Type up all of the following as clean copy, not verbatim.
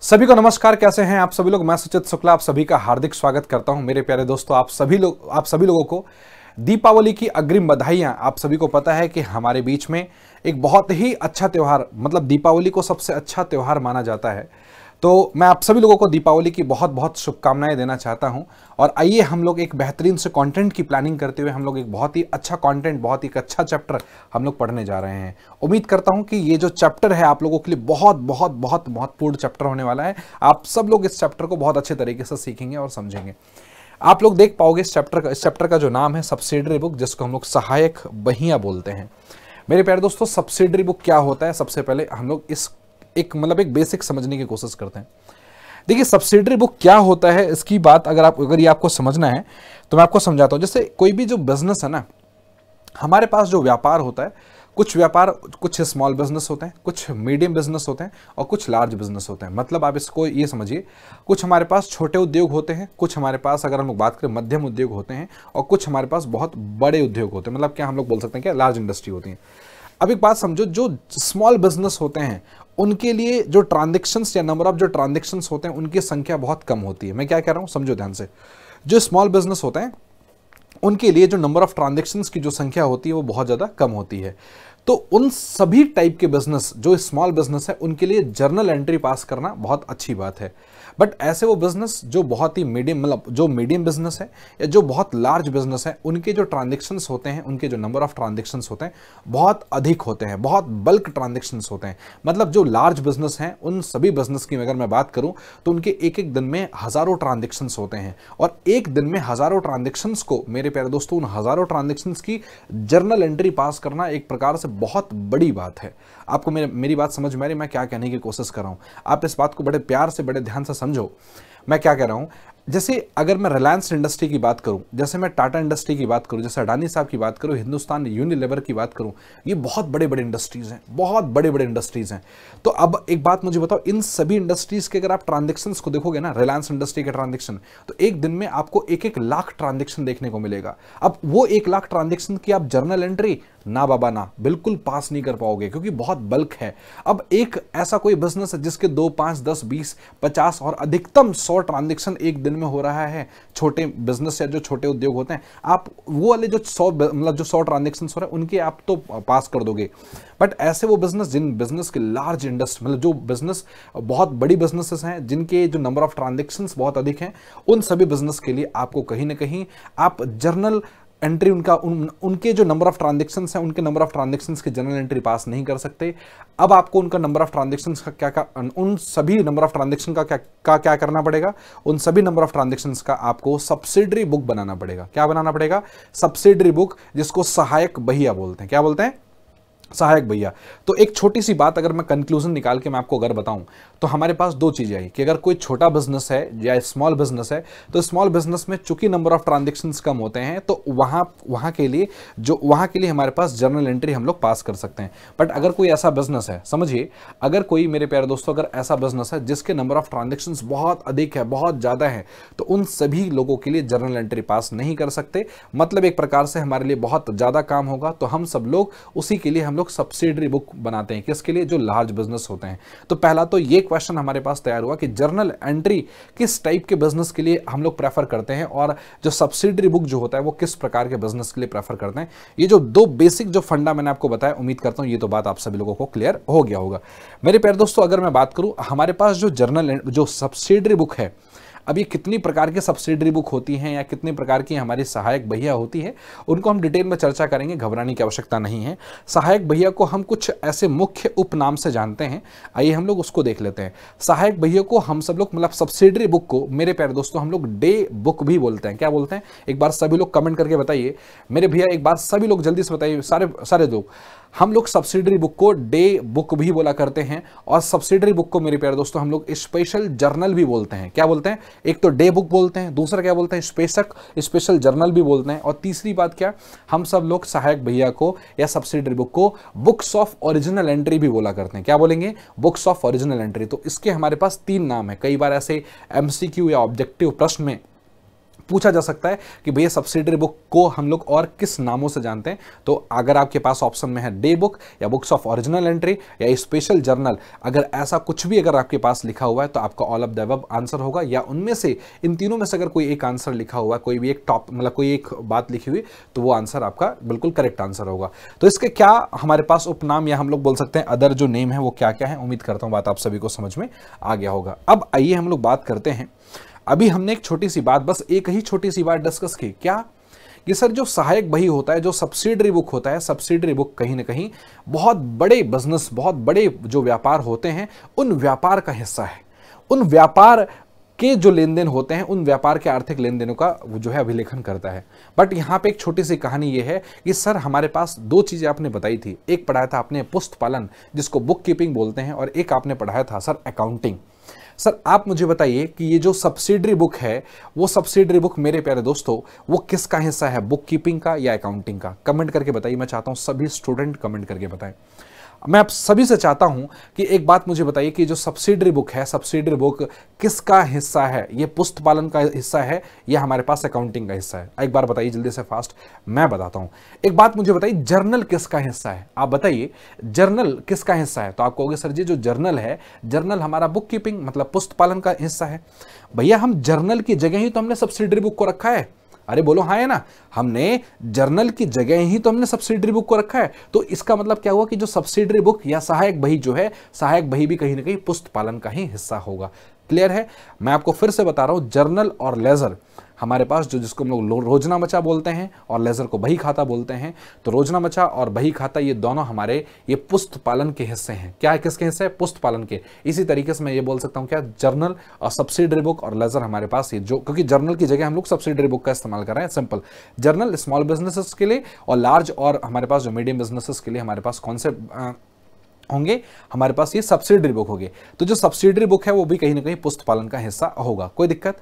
सभी को नमस्कार। कैसे हैं आप सभी लोग। मैं सुचित शुक्ला आप सभी का हार्दिक स्वागत करता हूं। मेरे प्यारे दोस्तों, आप सभी लोगों को दीपावली की अग्रिम बधाइयां। आप सभी को पता है कि हमारे बीच में एक बहुत ही अच्छा त्यौहार, मतलब दीपावली को सबसे अच्छा त्यौहार माना जाता है। तो मैं आप सभी लोगों को दीपावली की बहुत बहुत शुभकामनाएं देना चाहता हूं। और आइए हम लोग एक बेहतरीन से कंटेंट की प्लानिंग करते हुए हम लोग एक बहुत ही अच्छा कंटेंट, बहुत ही अच्छा चैप्टर हम लोग पढ़ने जा रहे हैं। उम्मीद करता हूं कि ये जो चैप्टर है आप लोगों के लिए बहुत बहुत बहुत महत्वपूर्ण चैप्टर होने वाला है। आप सब लोग इस चैप्टर को बहुत अच्छे तरीके से सीखेंगे और समझेंगे। आप लोग देख पाओगे इस चैप्टर का जो नाम है सब्सिडरी बुक, जिसको हम लोग सहायक बहियां बोलते हैं। मेरे प्यारे दोस्तों, सब्सिडरी बुक क्या होता है, सबसे पहले हम लोग इस एक बेसिक समझने की कोशिश करते हैं। देखिए, सब्सिडरी बुक क्या होता है, इसकी बात अगर ये आपको समझना है तो मैं आपको समझाता हूं। जैसे कोई भी जो बिजनेस है ना, हमारे पास जो व्यापार होता है, कुछ स्मॉल बिजनेस होते हैं, कुछ मीडियम बिजनेस होते हैं और कुछ लार्ज बिजनेस होते हैं। मतलब आप इसको ये समझिए, कुछ हमारे पास छोटे उद्योग होते हैं, कुछ हमारे पास, अगर हम लोग बात करें, मध्यम उद्योग होते हैं और कुछ हमारे पास बहुत बड़े उद्योग होते हैं। मतलब क्या हम लोग बोल सकते हैं, क्या लार्ज इंडस्ट्री होती है। अब एक बात समझो, जो स्मॉल बिजनेस होते हैं उनके लिए जो ट्रांजेक्शन्स या नंबर ऑफ जो ट्रांजेक्शन्स होते हैं उनकी संख्या बहुत कम होती है। मैं क्या कह रहा हूं, समझो ध्यान से। जो स्मॉल बिजनेस होते हैं उनके लिए जो नंबर ऑफ ट्रांजेक्शन्स की जो संख्या होती है वो बहुत ज़्यादा कम होती है। तो उन सभी टाइप के बिजनेस, जो स्मॉल बिजनेस है, उनके लिए जर्नल एंट्री पास करना बहुत अच्छी बात है। बट ऐसे वो बिजनेस जो बहुत ही मीडियम, मतलब जो मीडियम बिजनेस है या जो बहुत लार्ज बिजनेस है, उनके जो ट्रांजेक्शन्स होते हैं, उनके जो नंबर ऑफ ट्रांजेक्शन्स होते हैं बहुत अधिक होते हैं, बहुत बल्क ट्रांजेक्शन्स होते हैं। मतलब जो लार्ज बिजनेस हैं, उन सभी बिजनेस की अगर मैं बात करूं तो उनके एक एक दिन में हजारों ट्रांजेक्शन्स होते हैं। और एक दिन में हजारों ट्रांजेक्शन्स को, मेरे प्यारे दोस्तों, उन हजारों ट्रांजेक्शन्स की जर्नल एंट्री पास करना एक प्रकार से बहुत बड़ी बात है। आपको मेरी बात समझ में आ रही, मैं क्या कहने की कोशिश कर रहा हूं। आप इस बात को बड़े प्यार से, बड़े ध्यान से समझो मैं क्या कह रहा हूं। जैसे अगर मैं रिलायंस इंडस्ट्री की बात करूं, जैसे मैं टाटा इंडस्ट्री की बात करूं, जैसे अडानी साहब की बात करूं, हिंदुस्तान यूनिलीवर की बात करूं, ये बहुत बड़े बड़े इंडस्ट्रीज हैं, बहुत बड़े बड़े इंडस्ट्रीज हैं। तो अब एक बात मुझे बताओ, इन सभी इंडस्ट्रीज के अगर आप ट्रांजेक्शन्स को देखोगे ना, रिलायंस इंडस्ट्री के ट्रांजेक्शन, तो एक दिन में आपको 1-1 लाख ट्रांजेक्शन देखने को मिलेगा। अब वो 1 लाख ट्रांजेक्शन की आप जर्नल एंट्री, ना बाबा ना, बिल्कुल पास नहीं कर पाओगे, क्योंकि बहुत बल्क है। अब एक ऐसा कोई बिजनेस है जिसके 2, 5, 10, 20, 50 और अधिकतम 100 ट्रांजेक्शन एक दिन में हो रहा है, छोटे बिजनेस या जो छोटे उद्योग होते हैं, आप वो वाले जो 100 ट्रांजेक्शन हो रहे हैं उनके आप तो पास कर दोगे। बट ऐसे वो बिजनेस, जिन बिजनेस के लार्ज इंडस्ट्री, मतलब जो बिजनेस बहुत बड़ी बिजनेसेस हैं, जिनके जो नंबर ऑफ ट्रांजेक्शन बहुत अधिक हैं, उन सभी बिजनेस के लिए आपको कहीं ना कहीं आप जर्नल एंट्री, उनके जो नंबर ऑफ ट्रांजेक्शन्स हैं, उनके नंबर ऑफ ट्रांजेक्शन्स की जनरल एंट्री पास नहीं कर सकते। अब आपको उनका नंबर ऑफ ट्रांजेक्शन्स का क्या उन सभी नंबर ऑफ ट्रांजेक्शन का क्या करना पड़ेगा, उन सभी नंबर ऑफ ट्रांजेक्शन्स का आपको सब्सिडरी बुक बनाना पड़ेगा। क्या बनाना पड़ेगा? सब्सिडरी बुक, जिसको सहायक बहिया बोलते हैं। क्या बोलते हैं? सहायक भैया। तो एक छोटी सी बात अगर मैं कंक्लूजन निकाल के मैं आपको अगर बताऊं, तो हमारे पास दो चीजें आई कि अगर कोई छोटा बिजनेस है या स्मॉल बिजनेस है, तो स्मॉल बिजनेस में चूंकि नंबर ऑफ ट्रांजेक्शन्स कम होते हैं, तो वहां के लिए हमारे पास जर्नल एंट्री हम लोग पास कर सकते हैं। बट अगर कोई ऐसा बिजनेस है, समझिए, अगर कोई, मेरे प्यारे दोस्तों, अगर ऐसा बिजनेस है जिसके नंबर ऑफ ट्रांजेक्शन्स बहुत अधिक है, बहुत ज्यादा है, तो उन सभी लोगों के लिए जर्नल एंट्री पास नहीं कर सकते। मतलब एक प्रकार से हमारे लिए बहुत ज्यादा काम होगा। तो हम सब लोग उसी के लिए हम लोग सब्सिडरी बुक बनाते हैं। किसके लिए? जो लार्ज बिजनेस होते हैं। तो पहला तो ये क्वेश्चन हमारे पास तैयार हुआ कि जर्नल एंट्री किस टाइप के बिजनेस के लिए हम लोग प्रेफर करते हैं, और जो सब्सिडरी बुक जो होता है वो किस प्रकार के बिजनेस के लिए प्रेफर करते हैं। ये जो दो बेसिक जो फंडा मैंने आपको बताया, उम्मीद करता हूं ये तो बात आप सभी लोगों को क्लियर हो गया होगा। मेरे प्यारे दोस्तों, अगर मैं बात करूं, हमारे पास जो सब्सिडरी बुक है, अब ये कितनी प्रकार की सब्सिडरी बुक होती हैं या कितनी प्रकार की हमारी सहायक बहिया होती है, उनको हम डिटेल में चर्चा करेंगे, घबराने की आवश्यकता नहीं है। सहायक बहिया को हम कुछ ऐसे मुख्य उपनाम से जानते हैं, आइए हम लोग उसको देख लेते हैं। सहायक बहिया को हम सब लोग, मतलब सब्सिडरी बुक को, मेरे प्यारे दोस्तों, हम लोग डे बुक भी बोलते हैं। क्या बोलते हैं? एक बार सभी लोग कमेंट करके बताइए मेरे भैया, एक बार सभी लोग जल्दी से बताइए, सारे लोग। हम लोग सब्सिडरी बुक को डे बुक भी बोला करते हैं, और सब्सिडरी बुक को, मेरे प्यारे दोस्तों, हम लोग स्पेशल जर्नल भी बोलते हैं। क्या बोलते हैं? एक तो डे बुक बोलते हैं, दूसरा क्या बोलते हैं? स्पेशल जर्नल भी बोलते हैं, और तीसरी बात क्या, हम सब लोग सहायक भैया को या सब्सिडरी बुक को बुक्स ऑफ ओरिजिनल एंट्री भी बोला करते हैं। क्या बोलेंगे? Books of original entry. तो इसके हमारे पास 3 नाम है। कई बार ऐसे एमसीक्यू या ऑब्जेक्टिव प्रश्न में पूछा जा सकता है कि भैया सब्सिडरी बुक को हम लोग और किस नामों से जानते हैं। तो अगर आपके पास ऑप्शन में है डे बुक या बुक्स ऑफ ओरिजिनल एंट्री या स्पेशल जर्नल, अगर ऐसा कुछ भी अगर आपके पास लिखा हुआ है तो आपका all of the above answer होगा, या उनमें से इन तीनों में से अगर कोई एक आंसर लिखा हुआ है, कोई भी एक टॉप मतलब कोई एक बात लिखी हुई, तो वो आंसर आपका बिल्कुल करेक्ट आंसर होगा। तो इसके क्या हमारे पास उपनाम या हम लोग बोल सकते हैं अदर जो नेम है वो क्या क्या है, उम्मीद करता हूं बात आप सभी को समझ में आ गया होगा। अब आइए हम लोग बात करते हैं, अभी हमने एक छोटी सी बात, बस एक ही छोटी सी बात डिस्कस की, क्या कि सर जो सहायक बही होता है, जो सब्सिडरी बुक होता है, सब्सिडरी बुक कहीं ना कहीं बहुत बड़े बिजनेस, बहुत बड़े जो व्यापार होते हैं उन व्यापार का हिस्सा है। उन व्यापार के जो लेन देन होते हैं, उन व्यापार के आर्थिक लेन देनों का वो जो है अभिलेखन करता है। बट यहाँ पे एक छोटी सी कहानी ये है कि सर हमारे पास दो चीजें आपने बताई थी, एक पढ़ाया था आपने पुस्त पालन जिसको बुक कीपिंग बोलते हैं, और एक आपने पढ़ाया था सर अकाउंटिंग। सर आप मुझे बताइए कि ये जो सब्सिडरी बुक है, वो सब्सिडरी बुक मेरे प्यारे दोस्तों वो किसका हिस्सा है, बुक कीपिंग का या अकाउंटिंग का? कमेंट करके बताइए। मैं चाहता हूं सभी स्टूडेंट कमेंट करके बताएं। मैं आप सभी से चाहता हूं कि एक बात मुझे बताइए कि जो सब्सिडरी बुक है, सब्सिडरी बुक किसका हिस्सा है? ये पुस्त पालन का हिस्सा है या हमारे पास अकाउंटिंग का हिस्सा है? एक बार बताइए जल्दी से, फास्ट, मैं बताता हूं। एक बात मुझे बताइए, जर्नल किसका हिस्सा है? आप बताइए जर्नल किसका हिस्सा है? तो आप कहोगे सर जी जो जर्नल है, जर्नल हमारा बुक कीपिंग मतलब पुस्त पालन का हिस्सा है। भैया हम जर्नल की जगह ही तो हमने सब्सिडरी बुक को रखा है। अरे बोलो हाँ है ना, हमने जर्नल की जगह ही तो हमने सब्सिडरी बुक को रखा है। तो इसका मतलब क्या हुआ कि जो सब्सिडरी बुक या सहायक बही जो है, सहायक बही भी कहीं ना कहीं पुस्त पालन का ही हिस्सा होगा। क्लियर है? मैं आपको फिर से बता रहा हूं, जर्नल और लेजर हमारे पास जो जिसको हम लोग रोजनामचा बोलते हैं और लेजर को बही खाता बोलते हैं, तो रोजनामचा और बही खाता ये दोनों हमारे ये पुस्त पालन के हिस्से हैं। क्या है, किसके हिस्से? पुस्त पालन के। इसी तरीके से मैं ये बोल सकता हूं क्या, जर्नल और सब्सिडरी बुक और लेजर हमारे पास ये जो, क्योंकि जर्नल की जगह हम लोग सब्सिडरी बुक का इस्तेमाल कर रहे हैं। सिंपल, जर्नल स्मॉल बिजनेसेस के लिए और लार्ज और हमारे पास जो मीडियम बिजनेसेस के लिए हमारे पास कौन से होंगे, हमारे पास ये सब्सिडरी बुक होगी। तो जो सब्सिडरी बुक है वो भी कहीं ना कहीं पुस्त पालन का हिस्सा होगा। कोई दिक्कत,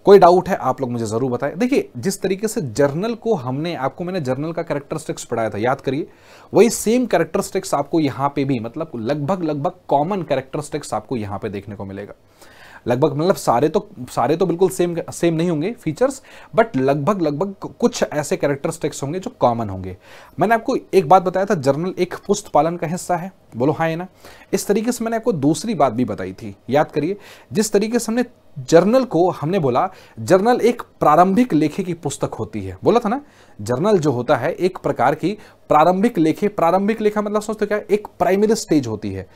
कोई डाउट है आप लोग मुझे जरूर बताएं। देखिए जिस तरीके से जर्नल को हमने आपको, मैंने जर्नल का कैरेक्टरिस्टिक्स पढ़ाया था, याद करिए, वही सेम कैरेक्टरिस्टिक्स आपको यहाँ पे भी, मतलब लगभग कॉमन कैरेक्टरिस्टिक्स आपको यहाँ पे देखने को मिलेगा। लगभग मतलब सारे तो बिल्कुल सेम नहीं होंगे फीचर्स, बट लगभग कुछ ऐसे कैरेक्टरिस्टिक्स होंगे जो कॉमन होंगे। मैंने आपको एक बात बताया था, जर्नल एक पुस्त पालन का हिस्सा है, बोलो हाँ है ना। इस तरीके से मैंने आपको दूसरी बात भी बताई थी, याद करिए, जिस तरीके से हमने जर्नल को हमने बोला जर्नल एक प्रारंभिक लेखे की पुस्तक होती है, बोला था ना। जर्नल जो होता है एक प्रकार की प्रारंभिक लेखा मतलब सोचते क्या, एक प्राइमरी स्टेज होती है।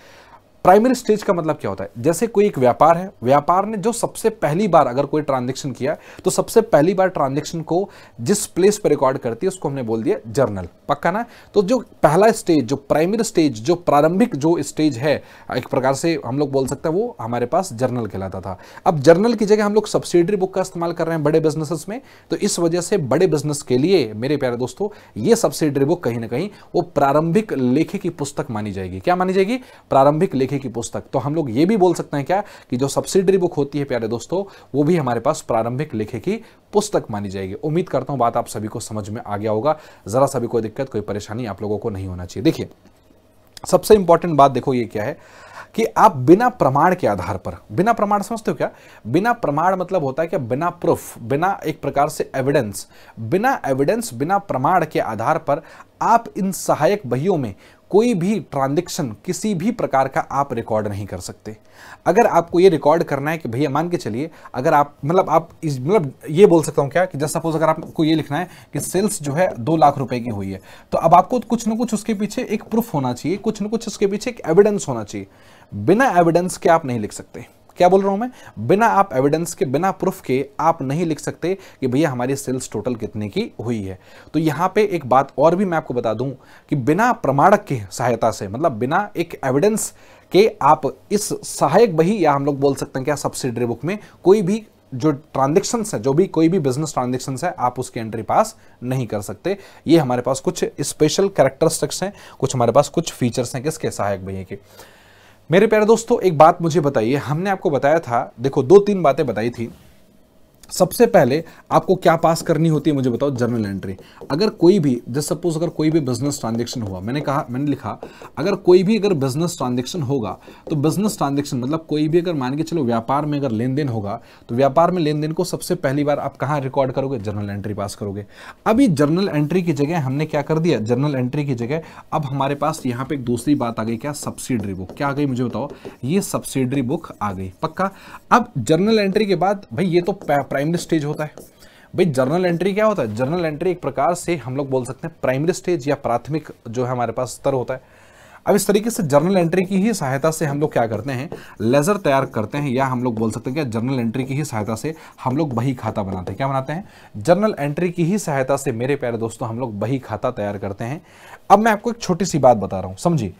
प्राइमरी स्टेज का मतलब क्या होता है, जैसे कोई एक व्यापार है, व्यापार ने जो सबसे पहली बार अगर कोई ट्रांजैक्शन किया तो सबसे पहली बार ट्रांजैक्शन को जिस प्लेस पर रिकॉर्ड करती है उसको हमने बोल दिया जर्नल, पक्का ना। तो जो पहला स्टेज, जो प्राइमरी स्टेज, जो प्रारंभिक जो स्टेज है, एक प्रकार से हम लोग बोल सकते हैं वो हमारे पास जर्नल कहलाता था। अब जर्नल की जगह हम लोग सब्सिडरी बुक का इस्तेमाल कर रहे हैं बड़े बिजनेसेस में, तो इस वजह से बड़े बिजनेस के लिए मेरे प्यारे दोस्तों ये सब्सिडरी बुक कहीं ना कहीं वो प्रारंभिक लेखे की पुस्तक मानी जाएगी। क्या मानी जाएगी? प्रारंभिक लेखे की पुस्तक। तो हम लोग ये भी बोल सकते हैं क्या कि जो सब्सिडरी बुक होती है प्यारे दोस्तों, वो भी हमारे पास प्रारंभिक लेखे की पुस्तक मानी जाएगी। उम्मीद करता हूं बात आप सभी को समझ में आ गया होगा, जरा सभी कोई दिक्कत, कोई परेशानी आप लोगों को नहीं होना चाहिए। देखिए सबसे इंपॉर्टेंट बात देखो ये क्या है कि आप बिना प्रमाण के आधार पर, बिना प्रमाण समझते हो क्या? बिना प्रमाण मतलब होता है कि बिना प्रूफ, बिना एक प्रकार से एविडेंस, बिना प्रमाण के आधार पर आप इन सहायक बहियों में कोई भी ट्रांजैक्शन किसी भी प्रकार का आप रिकॉर्ड नहीं कर सकते। अगर आपको ये रिकॉर्ड करना है कि भैया मान के चलिए, अगर आप मतलब ये बोल सकता हूं क्या कि जैसे सपोज अगर आपको ये लिखना है कि सेल्स जो है 2 लाख रुपए की हुई है, तो अब आपको कुछ ना कुछ उसके पीछे एक प्रूफ होना चाहिए, कुछ ना कुछ उसके पीछे एक एविडेंस होना चाहिए। बिना एविडेंस के आप नहीं लिख सकते। क्या बोल रहा हूं मैं? बिना आप एविडेंस के, बिना प्रूफ के आप नहीं लिख सकते कि भैया हमारी सेल्स टोटल कितने की हुई है। तो यहां पे एक बात और भी मैं आपको बता दूं कि बिना प्रमाणक की सहायता से, मतलब बिना एक एविडेंस के आप इस सहायक बही या हम लोग बोल सकते हैं क्या सब्सिडरी बुक में कोई भी जो ट्रांजैक्शंस है, जो भी कोई भी बिजनेस ट्रांजैक्शंस है, आप उसकी एंट्री पास नहीं कर सकते। ये हमारे पास कुछ स्पेशल कैरेक्टरिस्टिक्स हैं, कुछ हमारे पास कुछ फीचर्स हैं किसके, सहायक बही के। मेरे प्यारे दोस्तों एक बात मुझे बताइए, हमने आपको बताया था, देखो 2-3 बातें बताई थी सबसे पहले आपको क्या पास करनी होती है मुझे बताओ, जर्नल एंट्री। अगर कोई भी जस्ट सपोज अगर कोई भी बिजनेस ट्रांजैक्शन हुआ, मैंने लिखा अगर कोई भी अगर बिजनेस ट्रांजैक्शन होगा तो बिजनेस ट्रांजैक्शन मतलब कोई भी अगर मान के चलो व्यापार में अगर लेन देन होगा तो व्यापार में लेन देन को सबसे पहली बार आप कहाँ रिकॉर्ड करोगे, जर्नल एंट्री पास करोगे। अभी जर्नल एंट्री की जगह हमने क्या कर दिया, जर्नल एंट्री की जगह अब हमारे पास यहाँ पे एक दूसरी बात आ गई, क्या, सब्सिडरी बुक। क्या आ गई मुझे बताओ, ये सब्सिडरी बुक आ गई, पक्का। अब जर्नल एंट्री के बाद भाई ये तो प्राइमरी स्टेज होता है। भाई जर्नल एंट्री क्या होता है, जर्नल एंट्री एक प्रकार से हम लोग बोल सकते हैं प्राइमरी स्टेज या प्राथमिक जो है हमारे पास स्तर होता है। अब इस तरीके से जर्नल एंट्री की ही सहायता से हम लोग क्या करते हैं, लेजर तैयार करते हैं, या हम लोग बोल सकते हैं कि जर्नल एंट्री की ही सहायता से हम लोग बही खाता बनाते हैं। क्या बनाते हैं, जर्नल एंट्री की ही सहायता से मेरे प्यारे दोस्तों हम लोग बही खाता तैयार करते हैं। अब मैं आपको एक छोटी सी बात बता रहा हूं, समझिए।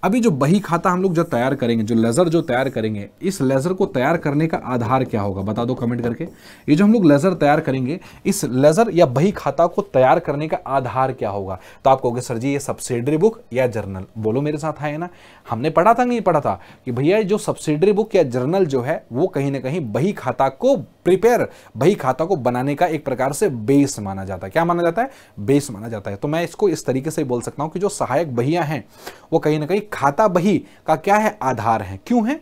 अभी जो बही खाता हम लोग जो तैयार करेंगे, जो लेजर जो तैयार करेंगे, इस लेजर को तैयार करने का आधार क्या होगा बता दो कमेंट करके। ये जो हम लोग लेजर तैयार करेंगे, इस लेजर या बही खाता को तैयार करने का आधार क्या होगा, तो आप कहोगे सर जी ये सब्सिडरी बुक या जर्नल। बोलो मेरे साथ है ना, हमने पढ़ा था नहीं पढ़ा था कि भैया जो सब्सिडरी बुक या जर्नल जो है वो कहीं ना कहीं बही खाता को प्रिपेयर, बही खाता को बनाने का एक प्रकार से बेस माना जाता है। क्या माना जाता है, बेस माना जाता है। तो मैं इसको इस तरीके से बोल सकता हूं कि जो सहायक बहियां हैं वो कहीं ना कहीं खाता बही का क्या है, आधार है। क्यों है,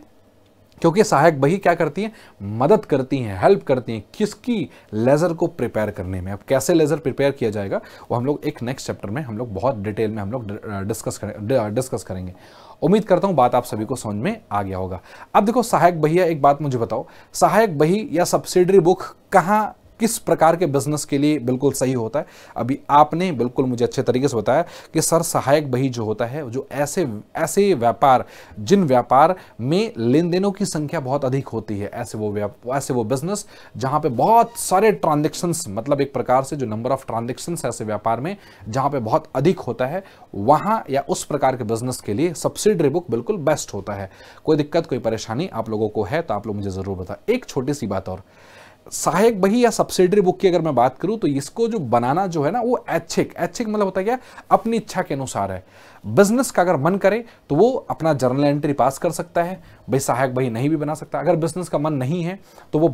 क्योंकि सहायक बही क्या करती हैं, मदद करती हैं, हेल्प करती हैं किसकी, लेजर को प्रिपेयर करने में। अब कैसे लेजर प्रिपेयर किया जाएगा वो हम लोग एक नेक्स्ट चैप्टर में हम लोग बहुत डिटेल में हम लोग डिस्कस करेंगे। उम्मीद करता हूं बात आप सभी को समझ में आ गया होगा। अब देखो सहायक बही, एक बात मुझे बताओ, सहायक बही या सब्सिडरी बुक कहां किस प्रकार के बिजनेस के लिए बिल्कुल सही होता है। अभी आपने बिल्कुल मुझे अच्छे तरीके से बताया कि सर सहायक बही जो होता है जो ऐसे व्यापार, जिन व्यापार में लेन देनों की संख्या बहुत अधिक होती है, ऐसे वो बिजनेस जहां पे बहुत सारे ट्रांजैक्शंस, मतलब एक प्रकार से जो नंबर ऑफ ट्रांजैक्शंस ऐसे व्यापार में जहां पे बहुत अधिक होता है, वहां या उस प्रकार के बिजनेस के लिए सब्सिडरी बुक बिल्कुल बेस्ट होता है। कोई दिक्कत कोई परेशानी आप लोगों को है तो आप लोग मुझे जरूर बताएं। एक छोटी सी बात और, सहायक बही या सब्सिडरी बुक की अगर मैं बात करूं तो इसको जो बनाना जो है ना वो ऐच्छिक मतलब होता है क्या, अपनी इच्छा के अनुसार है। बिजनेस का अगर मन करे तो वो अपना जर्नल एंट्री पास कर सकता है, भाई सहायक बही नहीं भी बना सकता। अगर बिजनेस का मन नहीं है तो वो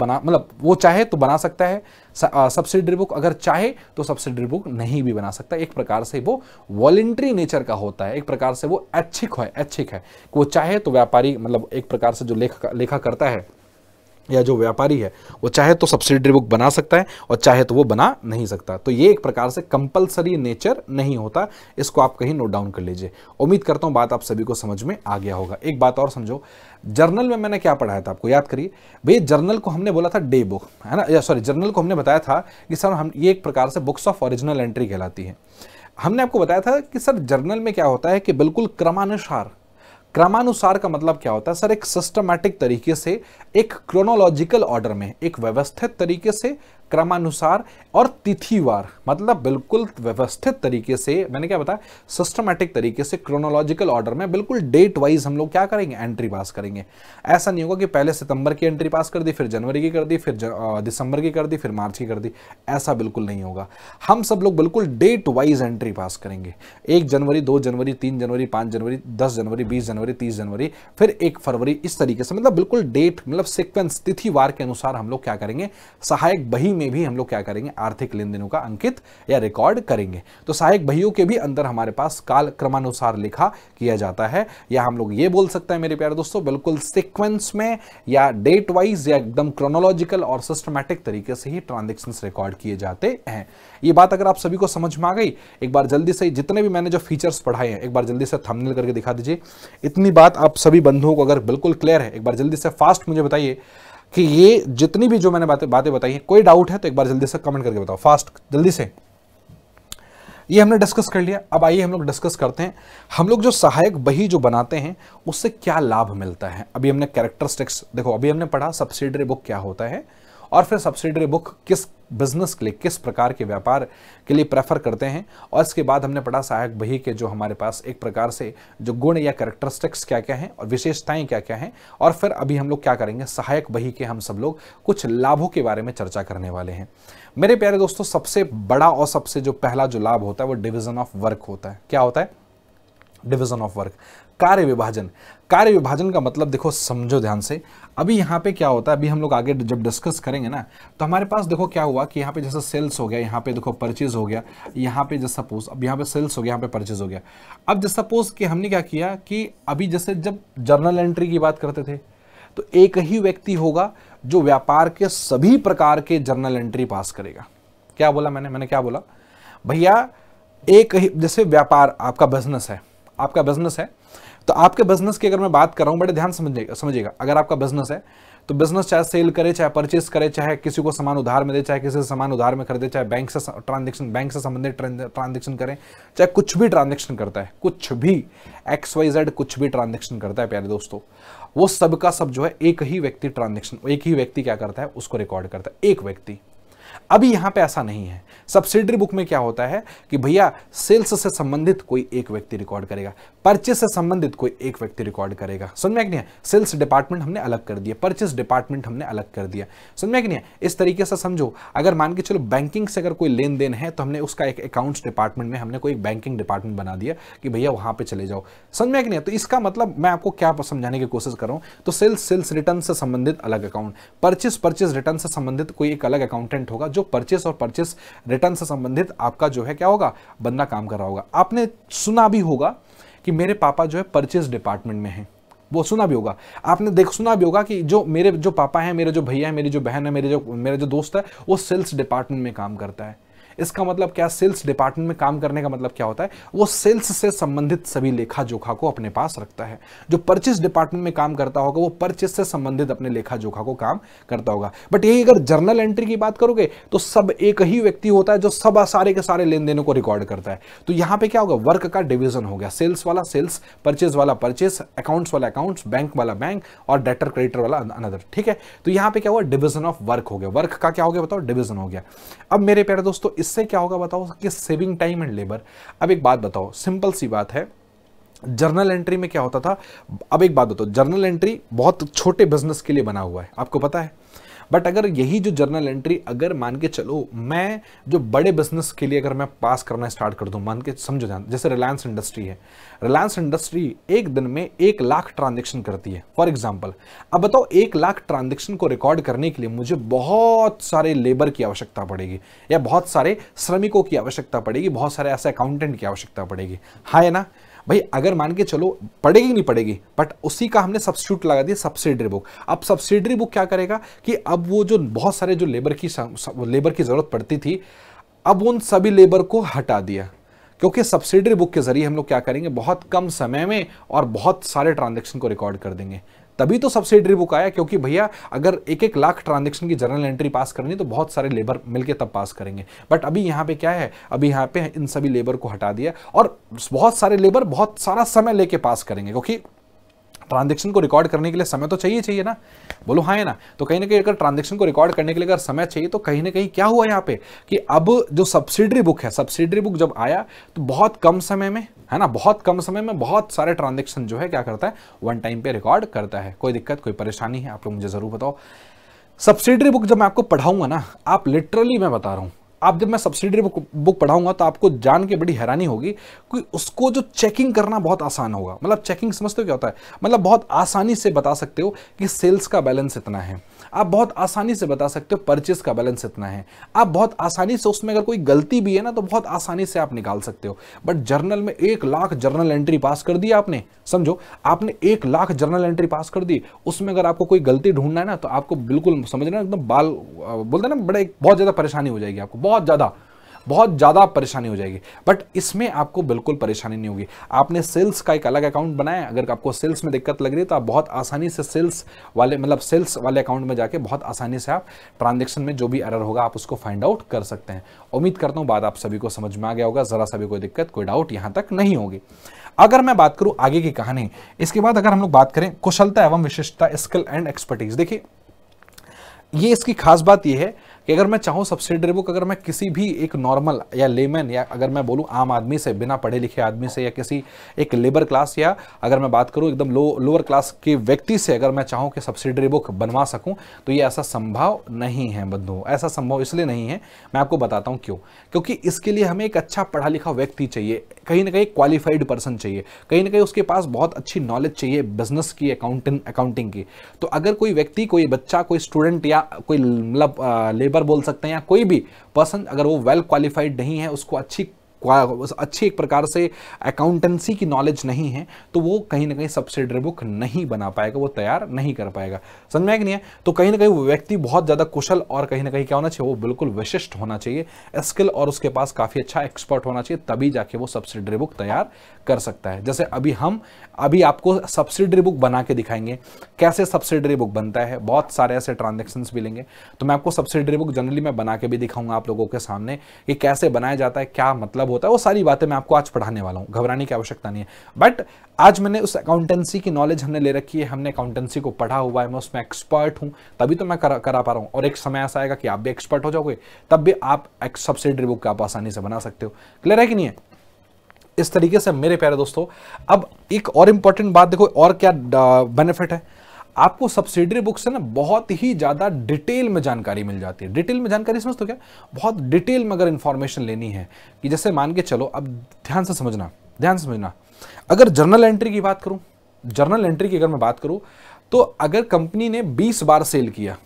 वो चाहे तो बना सकता है सब्सिडरी बुक, अगर चाहे तो सब्सिडरी बुक नहीं भी बना सकता। एक प्रकार से वो वॉलंटरी नेचर का होता है, एक प्रकार से वो ऐच्छिक है। वो चाहे तो व्यापारी, मतलब एक प्रकार से जो लेखा करता है या जो व्यापारी है वो चाहे तो सब्सिडरी बुक बना सकता है और चाहे तो वो बना नहीं सकता। तो ये एक प्रकार से कंपलसरी नेचर नहीं होता, इसको आप कहीं नोट डाउन कर लीजिए। उम्मीद करता हूं बात आप सभी को समझ में आ गया होगा। एक बात और समझो, जर्नल में मैंने क्या पढ़ाया था आपको याद करिए। भाई जर्नल को हमने बोला था डे बुक, है ना, या सॉरी जर्नल को हमने बताया था कि सर हम ये एक प्रकार से बुक्स ऑफ ओरिजिनल एंट्री कहलाती है। हमने आपको बताया था कि सर जर्नल में क्या होता है कि बिल्कुल क्रमानुसार का मतलब क्या होता है सर, एक सिस्टमैटिक तरीके से, एक क्रोनोलॉजिकल ऑर्डर में, एक व्यवस्थित तरीके से, क्रमानुसार और तिथिवार, मतलब बिल्कुल व्यवस्थित तरीके से, मैंने क्या बताया, सिस्टमैटिक तरीके से, क्रोनोलॉजिकल ऑर्डर में, बिल्कुल डेट वाइज हम लोग क्या करेंगे, एंट्री पास करेंगे। ऐसा नहीं होगा कि पहले सितंबर की एंट्री पास कर दी, फिर जनवरी की कर दी, फिर दिसंबर की कर दी, फिर मार्च की कर दी, ऐसा बिल्कुल नहीं होगा। हम सब लोग बिल्कुल डेट वाइज एंट्री पास करेंगे। 1 जनवरी, 2 जनवरी, 3 जनवरी, 5 जनवरी, 10 जनवरी, 20 जनवरी, 30 जनवरी, फिर 1 फरवरी, इस तरीके से, मतलब बिल्कुल डेट, मतलब सीक्वेंस, तिथिवार के अनुसार हम लोग क्या करेंगे, सहायक बही में भी हम लोग क्या करेंगे, आर्थिक लेन देनों का अंकित या रिकॉर्ड करेंगे। तो सहायक बहियों के भी अंदर हमारे पास काल क्रमानुसार लिखा किया जाता है, या हम लोग ये बोल सकते हैं मेरे प्यारे दोस्तों बिल्कुल सीक्वेंस में या डेट वाइज या एकदम क्रोनोलॉजिकल और सिस्टमैटिक तरीके से ही ट्रांजैक्शंस रिकॉर्ड किए जाते हैं। ये बात अगर आप सभी को समझ में आ गई, एक बार जल्दी से जितने भी मैंने जो फीचर्स पढ़ाए हैं एक बार जल्दी से थंबनेल करके दिखा दीजिए। इतनी बात आप सभी बंधुओं को अगर बिल्कुल क्लियर है, एक बार जल्दी से फास्ट मुझे बताइए कि ये जितनी भी जो मैंने बातें बताई हैं, कोई डाउट है तो एक बार जल्दी से कमेंट करके बताओ, फास्ट जल्दी से। ये हमने डिस्कस कर लिया। अब आइए हम लोग डिस्कस करते हैं, हम लोग जो सहायक बही जो बनाते हैं उससे क्या लाभ मिलता है। अभी हमने कैरेक्टरिस्टिक्स, देखो अभी हमने पढ़ा सब्सिडरी बुक क्या होता है, और फिर सब्सिडरी बुक किस बिजनेस के लिए, किस प्रकार के व्यापार के लिए प्रेफर करते हैं, और इसके बाद हमने पढ़ा सहायक बही के जो हमारे पास एक प्रकार से जो गुण या कैरेक्टरिस्टिक्स क्या क्या हैं और विशेषताएं क्या क्या हैं, और फिर अभी हम लोग क्या करेंगे, सहायक बही के हम सब लोग कुछ लाभों के बारे में चर्चा करने वाले हैं। मेरे प्यारे दोस्तों, सबसे बड़ा और सबसे जो पहला जो लाभ होता है वो डिवीजन ऑफ वर्क होता है। क्या होता है, डिवीजन ऑफ वर्क, कार्य विभाजन। कार्य विभाजन का मतलब देखो, समझो ध्यान से। अभी यहाँ पे क्या होता है, अभी हम लोग आगे जब डिस्कस करेंगे ना, तो हमारे पास देखो क्या हुआ कि यहाँ पे जैसे सेल्स हो गया, यहाँ पे देखो परचेज हो गया, यहाँ पे जैसे सपोज अब यहाँ पे सेल्स हो गया, यहाँ पे परचेज हो गया। अब जैसे सपोज कि हमने क्या किया कि अभी जैसे जब जर्नल एंट्री की बात करते थे, तो एक ही व्यक्ति होगा जो व्यापार के सभी प्रकार के जर्नल एंट्री पास करेगा। क्या बोला मैंने क्या बोला भैया, एक ही, जैसे व्यापार आपका बिजनेस है, आपका बिजनेस है, तो आपके बिजनेस की अगर मैं बात कर रहा हूं, बड़े ध्यान समझिएगा, अगर आपका बिजनेस है तो बिजनेस चाहे सेल करे, चाहे परचेस करे, चाहे किसी को सामान उधार में दे, चाहे किसी से सामान उधार में खरीदे, चाहे बैंक से संबंधित ट्रांजेक्शन करें, चाहे कुछ भी ट्रांजेक्शन करता है, कुछ भी XYZ कुछ भी ट्रांजेक्शन करता है प्यारे दोस्तों, वो सब का सब जो है एक ही व्यक्ति ट्रांजेक्शन, एक ही व्यक्ति क्या करता है, उसको रिकॉर्ड करता है, एक व्यक्ति। अभी यहां पे ऐसा नहीं है। सब्सिडरी बुक में क्या होता है कि भैया सेल्स से संबंधित कोई एक व्यक्ति रिकॉर्ड करेगा, परचेस से संबंधित कोई एक व्यक्ति रिकॉर्ड करेगा। समझ में नहीं है? सेल्स डिपार्टमेंट हमने अलग कर दिया, परचेस डिपार्टमेंट हमने अलग कर दिया। समझ में नहीं है? इस तरीके से समझो, अगर मान के चलो बैंकिंग से अगर कोई लेन देन है तो हमने उसका एक अकाउंट्स डिपार्टमेंट में हमने कोई बैंकिंग डिपार्टमेंट बना दिया कि भैया वहां पे चले जाओ। समझ में नहीं है? तो इसका मतलब मैं आपको क्या समझाने की कोशिश कर रहा हूं, तो सेल्स रिटर्न से संबंधित अलग अकाउंट, परचेस रिटर्न से संबंधित कोई एक अलग अकाउंटेंट होगा जो परचेस और परचेस रिटर्न से संबंधित आपका जो है क्या होगा, बंदा काम कर रहा होगा। आपने सुना भी होगा कि मेरे पापा जो है परचेस डिपार्टमेंट में हैं, वो सुना भी होगा आपने, सुना भी होगा कि जो मेरे जो पापा हैं, मेरे जो भैया हैं, मेरी जो बहन है, मेरा जो दोस्त है, वो सेल्स डिपार्टमेंट में काम करता है। इसका मतलब क्या, सेल्स डिपार्टमेंट में काम करने का मतलब क्या होता है, वो सेल्स से संबंधित सभी लेखा जोखा को अपने पास रखता है। जो परचेस डिपार्टमेंट में काम करता होगा वो परचेस से संबंधित अपने लेखा जोखा को काम करता होगा। बट यही अगर जर्नल एंट्री की बात करोगे तो सब एक ही व्यक्ति होता है जो सब सारे के सारे लेन देनों को रिकॉर्ड करता है। तो यहां पे क्या होगा, वर्क का डिवीजन हो गया, सेल्स वाला सेल्स, परचेस वाला परचेस, अकाउंट्स वाला अकाउंट्स, बैंक वाला बैंक और डेटर क्रेडिटर वाला अनदर। ठीक है, तो यहां पे क्या हुआ, डिवीजन ऑफ वर्क हो गया। वर्क का क्या हो गया बताओ, डिवीजन हो गया। अब मेरे प्यारे दोस्तों इससे क्या होगा बताओ, कि सेविंग टाइम एंड लेबर। अब एक बात बताओ, सिंपल सी बात है, जर्नल एंट्री में क्या होता था, अब एक बात बताओ, जर्नल एंट्री बहुत छोटे बिजनेस के लिए बना हुआ है, आपको पता है। बट अगर यही जो जर्नल एंट्री अगर मान के चलो मैं जो बड़े बिजनेस के लिए अगर मैं पास करना स्टार्ट कर दूं, मान के समझो ध्यान, जैसे रिलायंस इंडस्ट्री है, रिलायंस इंडस्ट्री एक दिन में 1 लाख ट्रांजेक्शन करती है फॉर एग्जांपल। अब बताओ 1 लाख ट्रांजेक्शन को रिकॉर्ड करने के लिए मुझे बहुत सारे लेबर की आवश्यकता पड़ेगी, या बहुत सारे श्रमिकों की आवश्यकता पड़ेगी, बहुत सारे ऐसे अकाउंटेंट की आवश्यकता पड़ेगी, है ना भाई। अगर मान के चलो पड़ेगी नहीं पड़ेगी, बट उसी का हमने सब्स्टिट्यूट लगा दिया सब्सिडरी बुक। अब सब्सिडरी बुक क्या करेगा कि अब वो जो बहुत सारे जो लेबर की जरूरत पड़ती थी, अब उन सभी लेबर को हटा दिया, क्योंकि सब्सिडरी बुक के जरिए हम लोग क्या करेंगे, बहुत कम समय में और बहुत सारे ट्रांजेक्शन को रिकॉर्ड कर देंगे। तभी तो सब्सिडरी बुक आया, क्योंकि भैया अगर 1-1 लाख ट्रांजेक्शन की जर्नल एंट्री पास करनी तो बहुत सारे लेबर मिलके तब पास करेंगे। बट अभी यहाँ पे क्या है, अभी यहाँ पे इन सभी लेबर को हटा दिया और बहुत सारे लेबर बहुत सारा समय लेके पास करेंगे, क्योंकि ट्रांजेक्शन को रिकॉर्ड करने के लिए समय तो चाहिए ना, बोलो हाँ है ना। तो कहीं ना कहीं अगर ट्रांजेक्शन को रिकॉर्ड करने के लिए अगर समय चाहिए तो कहीं ना कहीं क्या हुआ यहाँ पे कि अब जो सब्सिडरी बुक है, सब्सिडरी बुक जब आया तो बहुत कम समय में, है ना, बहुत कम समय में बहुत सारे ट्रांजेक्शन जो है क्या करता है, वन टाइम पे रिकॉर्ड करता है। कोई दिक्कत कोई परेशानी है आप लोग मुझे जरूर बताओ। सब्सिडरी बुक जब मैं आपको पढ़ाऊंगा ना, आप लिटरली मैं बता रहा हूं, आप जब मैं सब्सिडरी बुक पढ़ाऊंगा तो आपको जान के बड़ी हैरानी होगी कि उसको जो चेकिंग करना बहुत आसान होगा। मतलब चेकिंग समझते हो क्या होता है, मतलब बहुत आसानी से बता सकते हो कि सेल्स का बैलेंस इतना है, आप बहुत आसानी से बता सकते हो परचेस का बैलेंस इतना है, आप बहुत आसानी से उसमें अगर कोई गलती भी है ना तो बहुत आसानी से आप निकाल सकते हो। बट जर्नल में 1 लाख जर्नल एंट्री पास कर दी आपने, समझो आपने 1 लाख जर्नल एंट्री पास कर दी, उसमें अगर आपको कोई गलती ढूंढना है ना तो आपको बिल्कुल समझना एकदम बाल बोलते हैं ना, बड़े बहुत ज्यादा परेशानी हो जाएगी आपको, बहुत ज्यादा परेशानी हो जाएगी। बट इसमें आपको बिल्कुल परेशानी नहीं होगी। आपने सेल्स का एक अलग अकाउंट बनाया, अगर आपको सेल्स में दिक्कत लग रही है तो आप बहुत आसानी से सेल्स वाले अकाउंट में जाके बहुत आसानी से आप ट्रांजेक्शन में जो भी एरर होगा आप उसको फाइंड आउट कर सकते हैं। उम्मीद करता हूं बात आप सभी को समझ में आ गया होगा, जरा सा भी कोई दिक्कत कोई डाउट यहां तक नहीं होगी। अगर मैं बात करूं आगे की कहानी, इसके बाद अगर हम लोग बात करें कुशलता एवं विशिष्टता, स्किल एंड एक्सपर्टीज, देखिए ये इसकी खास बात यह है कि अगर मैं चाहूं सब्सिडरी बुक अगर मैं किसी भी एक नॉर्मल या लेमैन या अगर मैं बोलूं आम आदमी से, बिना पढ़े लिखे आदमी से, या किसी एक लेबर क्लास या अगर मैं बात करूं एकदम लोअर क्लास के व्यक्ति से अगर मैं चाहूं कि सब्सिडरी बुक बनवा सकूं तो ये ऐसा संभव नहीं है बंधुओं। ऐसा संभव इसलिए नहीं है, मैं आपको बताता हूं क्यों। क्योंकि इसके लिए हमें एक अच्छा पढ़ा लिखा व्यक्ति चाहिए, कहीं ना कहीं क्वालिफाइड पर्सन चाहिए, कहीं ना कहीं उसके पास बहुत अच्छी नॉलेज चाहिए बिजनेस की, अकाउंटिंग की। तो अगर कोई व्यक्ति, कोई बच्चा, कोई स्टूडेंट या कोई मतलब लेबर बोल सकते हैं, या कोई भी पर्सन अगर वो वेल क्वालिफाइड नहीं है, उसको अच्छी एक प्रकार से अकाउंटेंसी की नॉलेज नहीं है, तो वो कहीं ना कहीं सब्सिडरी बुक नहीं बना पाएगा, वो तैयार नहीं कर पाएगा। समझ में कि नहीं है? तो कहीं ना कहीं वो व्यक्ति बहुत ज़्यादा कुशल और कहीं ना कहीं क्या होना चाहिए, वो बिल्कुल विशिष्ट होना चाहिए स्किल, और उसके पास काफ़ी अच्छा एक्सपर्ट होना चाहिए, तभी जाके वो सब्सिडरी बुक तैयार कर सकता है। जैसे अभी आपको सब्सिडरी बुक बना के दिखाएंगे, कैसे सब्सिडरी बुक बनता है, बहुत सारे ऐसे ट्रांजेक्शन्स भी लेंगे, तो मैं आपको सब्सिडरी बुक जनरली मैं बना के भी दिखाऊंगा आप लोगों के सामने कि कैसे बनाया जाता है, क्या मतलब होता है, वो सारी बातें मैं आपको आज पढ़ाने वाला हूं, घबराने की आवश्यकता नहीं है। बट आज मैंने उस अकाउंटेंसी की नॉलेज हमने ले रखी है, हमने अकाउंटेंसी को पढ़ा हुआ है, मैं उसमें एक्सपर्ट हूं, तभी तो मैं करा पा रहा हूं। और एक समय ऐसा आएगा कि आप भी एक्सपर्ट हो जाओगे, तब भी आप एक सब्सिडरी बुक आप आसानी से बना सकते हो। क्लियर है कि नहीं है? इस तरीके से मेरे प्यारे दोस्तों, अब एक और इंपॉर्टेंट बात देखो, और क्या बेनिफिट है आपको सब्सिडरी बुक से ना, बहुत ही ज्यादा डिटेल में जानकारी मिल जाती है। डिटेल में जानकारी समझ तो क्या, बहुत डिटेल में अगर इंफॉर्मेशन लेनी है, कि जैसे मान के चलो, अब ध्यान से समझना, अगर जर्नल एंट्री की बात करूं, जर्नल एंट्री की अगर मैं बात करूं, तो अगर कंपनी ने 20 बार सेल किया,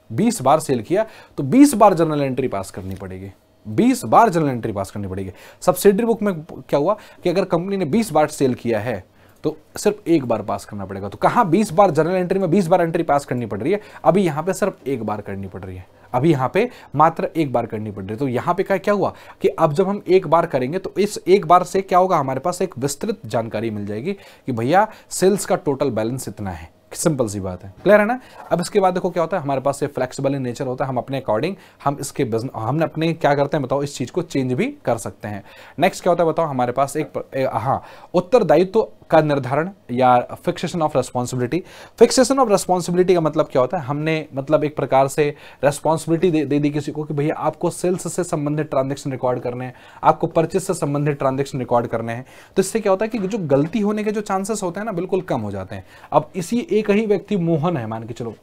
20 बार सेल किया, तो 20 बार जर्नल एंट्री पास करनी पड़ेगी, 20 बार जर्नल एंट्री पास करनी पड़ेगी। सब्सिडरी बुक में क्या हुआ कि अगर कंपनी ने 20 बार सेल किया है, तो सिर्फ एक बार पास करना पड़ेगा। तो कहां 20 बार जर्नल एंट्री में 20 बार एंट्री पास करनी पड़ रही है, अभी यहां पे सिर्फ एक बार करनी पड़ रही है, अभी यहां पे मात्र एक बार करनी पड़ रही है। तो यहां पे क्या हुआ कि अब जब हम एक बार करेंगे, तो इस एक बार से क्या होगा, हमारे पास एक विस्तृत जानकारी मिल जाएगी कि भैया सेल्स का टोटल बैलेंस इतना है। सिंपल सी बात है, क्लियर है ना? अब इसके बाद देखो क्या होता है, हमारे पास ये फ्लेक्सिबल इन नेचर होता है, हम अपने अकॉर्डिंग हम इसके हम अपने क्या करते हैं बताओ, इस चीज को चेंज भी कर सकते हैं। नेक्स्ट क्या होता है बताओ, हमारे पास उत्तरदायित्व का निर्धारण या fixation of responsibility. Fixation of responsibility का मतलब क्या होता है, हमने मतलब एक प्रकार से रेस्पॉन्सिबिलिटी दे दी किसी को कि भैया आपको सेल्स से संबंधित ट्रांजेक्शन रिकॉर्ड करने हैं, आपको परचेस से संबंधित ट्रांजेक्शन रिकॉर्ड करने हैं। तो इससे क्या होता है कि जो गलती होने के जो चांसेस होते हैं ना, बिल्कुल कम हो जाते हैं। अब इसी एक ही व्यक्ति मोहन है, मान के चलो,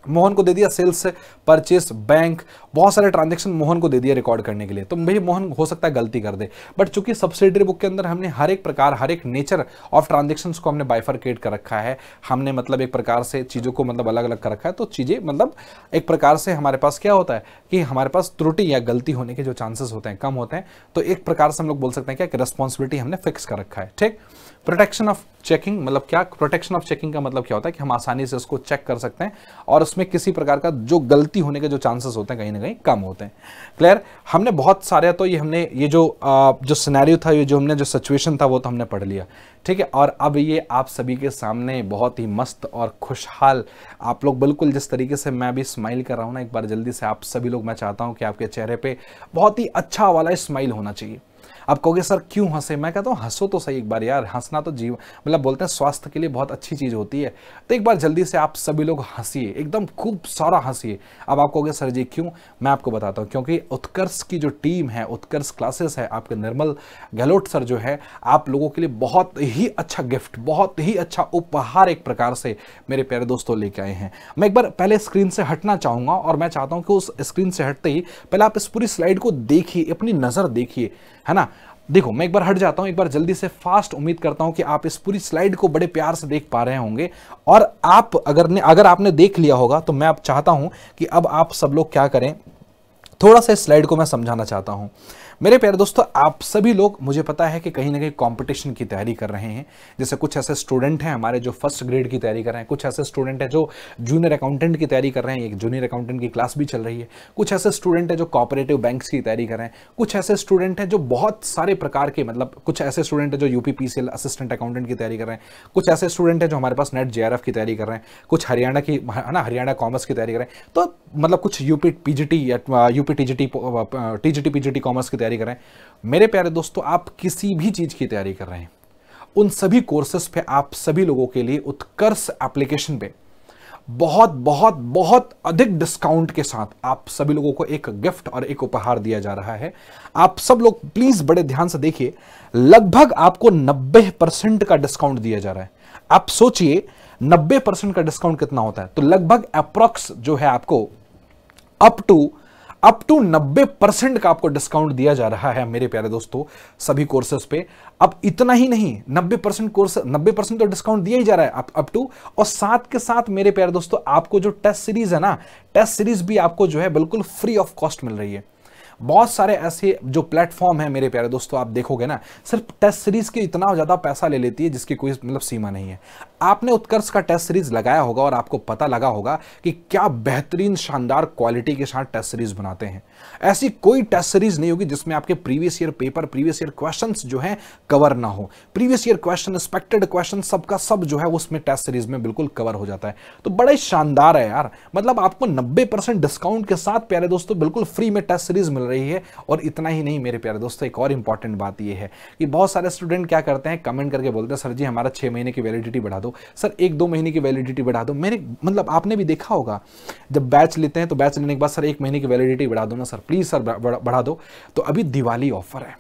मोहन को दे दिया सेल्स से, परचेस, बैंक, बहुत सारे ट्रांजैक्शन मोहन को दे दिया रिकॉर्ड करने के लिए। तो भाई मोहन हो सकता है गलती कर दे, बट चूंकि सब्सिडरी बुक के अंदर हमने हर एक प्रकार, हर एक नेचर ऑफ ट्रांजैक्शंस को हमने बाइफरकेट कर रखा है, हमने मतलब एक प्रकार से चीज़ों को मतलब अलग अलग कर रखा है, तो चीज़ें मतलब एक प्रकार से हमारे पास क्या होता है कि हमारे पास त्रुटि या गलती होने के जो चांसेस होते हैं कम होते हैं। तो एक प्रकार से हम लोग बोल सकते हैं क्या कि रेस्पॉन्सिबिलिटी हमने फिक्स कर रखा है। ठीक, प्रोटेक्शन ऑफ चेकिंग मतलब क्या, प्रोटेक्शन ऑफ चेकिंग का मतलब क्या होता है कि हम आसानी से उसको चेक कर सकते हैं और उसमें किसी प्रकार का जो गलती होने के जो चांसेस होते हैं कहीं ना कहीं कम होते हैं। क्लियर? हमने बहुत सारे, तो ये जो सिनेरियो था, ये जो हमने जो सिचुएशन था वो तो हमने पढ़ लिया। ठीक है, और अब ये आप सभी के सामने बहुत ही मस्त और खुशहाल, आप लोग बिल्कुल जिस तरीके से मैं भी स्माइल कर रहा हूँ ना, एक बार जल्दी से आप सभी लोग, मैं चाहता हूँ कि आपके चेहरे पे बहुत ही अच्छा वाला स्माइल होना चाहिए। आप कहोगे सर क्यों हंसे, मैं कहता हूँ हंसो तो सही एक बार यार, हंसना तो जीव मतलब बोलते हैं स्वास्थ्य के लिए बहुत अच्छी चीज होती है। तो एक बार जल्दी से आप सभी लोग हंसिए, एकदम खूब सारा हंसिए। अब आप कहोगे सर जी क्यों, मैं आपको बताता हूँ, क्योंकि उत्कर्ष की जो टीम है, उत्कर्ष क्लासेस है, आपके निर्मल गहलोत सर जो है, आप लोगों के लिए बहुत ही अच्छा गिफ्ट, बहुत ही अच्छा उपहार एक प्रकार से मेरे प्यारे दोस्तों लेके आए हैं। मैं एक बार पहले स्क्रीन से हटना चाहूंगा और मैं चाहता हूं कि उस स्क्रीन से हटते ही पहले आप इस पूरी स्लाइड को देखिए, अपनी नजर देखिए, है ना। देखो मैं एक बार हट जाता हूं, एक बार जल्दी से फास्ट, उम्मीद करता हूं कि आप इस पूरी स्लाइड को बड़े प्यार से देख पा रहे होंगे। और आप अगर आपने देख लिया होगा तो मैं अब चाहता हूं कि अब आप सब लोग क्या करें, थोड़ा सा इस स्लाइड को मैं समझाना चाहता हूं। मेरे प्यारे दोस्तों, आप सभी लोग, मुझे पता है कि कहीं ना कहीं कंपटीशन की तैयारी कर रहे हैं। जैसे कुछ ऐसे स्टूडेंट हैं हमारे जो फर्स्ट ग्रेड की तैयारी कर रहे हैं, कुछ ऐसे स्टूडेंट हैं जो जूनियर अकाउंटेंट की तैयारी कर रहे हैं, एक जूनियर अकाउंटेंट की क्लास भी चल रही है। कुछ ऐसे स्टूडेंट हैं जो कोऑपरेटिव बैंक्स की तैयारी कर रहे हैं। कुछ ऐसे स्टूडेंट हैं जो बहुत सारे प्रकार के, मतलब कुछ ऐसे स्टूडेंट हैं जो यूपीपीसीएल असिस्टेंट अकाउंटेंट की तैयारी कर रहे हैं। कुछ ऐसे स्टूडेंट हैं जो हमारे पास नेट जेआरएफ की तैयारी कर रहे हैं। कुछ हरियाणा की, है ना, हरियाणा कॉमर्स की तैयारी कर रहे हैं। तो मतलब कुछ यूपी पीजीटी या यूपी टीजीटी पीजीटी कॉमर्स की तैयारी कर रहे हैं। मेरे प्यारे दोस्तों, आप किसी भी चीज की तैयारी कर रहे हैं, उन सभी कोर्सेस पे आप सभी लोगों के लिए उत्कर्ष एप्लीकेशन पे बहुत बहुत बहुत अधिक डिस्काउंट के साथ आप सभी लोगों को एक गिफ्ट और एक उपहार दिया जा रहा है। आप सब लोग प्लीज बड़े ध्यान से देखिए, लगभग आपको 90% का डिस्काउंट दिया जा रहा है। आप सोचिए 90% का डिस्काउंट कितना होता है, तो लगभग अप्रॉक्स जो है आपको अप टू अप टू 90% का आपको डिस्काउंट दिया जा रहा है मेरे प्यारे दोस्तों सभी कोर्सेज पे। अब इतना ही नहीं, 90% कोर्स, 90% तो डिस्काउंट दिया ही जा रहा है अप टू, और साथ के साथ मेरे प्यारे दोस्तों आपको जो टेस्ट सीरीज है ना, टेस्ट सीरीज भी आपको जो है बिल्कुल फ्री ऑफ कॉस्ट मिल रही है। बहुत सारे ऐसे जो प्लेटफॉर्म है मेरे प्यारे दोस्तों, आप देखोगे ना, सिर्फ टेस्ट सीरीज के इतना ज्यादा पैसा ले लेती है जिसकी कोई मतलब सीमा नहीं है। आपने उत्कर्ष का टेस्ट सीरीज लगाया होगा और आपको पता लगा होगा कि क्या बेहतरीन शानदार क्वालिटी के साथ टेस्ट सीरीज बनाते हैं। ऐसी कोई टेस्ट सीरीज नहीं होगी जिसमें आपके previous year paper, previous year questions जो है कवर ना हो। Previous year question, expected question, सबका सब जो है उसमें टेस्ट सीरीज में बिल्कुल कवर हो जाता है। तो बड़ा ही शानदार है यार, मतलब आपको 90% डिस्काउंट के साथ प्यारे दोस्तों बिल्कुल फ्री में टेस्ट सीरीज मिल रही है। और इतना ही नहीं मेरे प्यारे दोस्तों, एक और इंपॉर्टेंट बात यह है कि बहुत सारे स्टूडेंट क्या करते हैं, कमेंट करके बोलते हैं सर जी हमारा 6 महीने की वैलिडिटी बढ़ा दो, सर 1-2 महीने की वैलिडिटी बढ़ा दो। मेरे मतलब आपने भी देखा होगा जब बैच लेते हैं तो बैच लेने के बाद सर 1 महीने की वैलिडिटी बढ़ा दो ना सर, प्लीज सर बढ़ा दो। तो अभी दिवाली ऑफर है,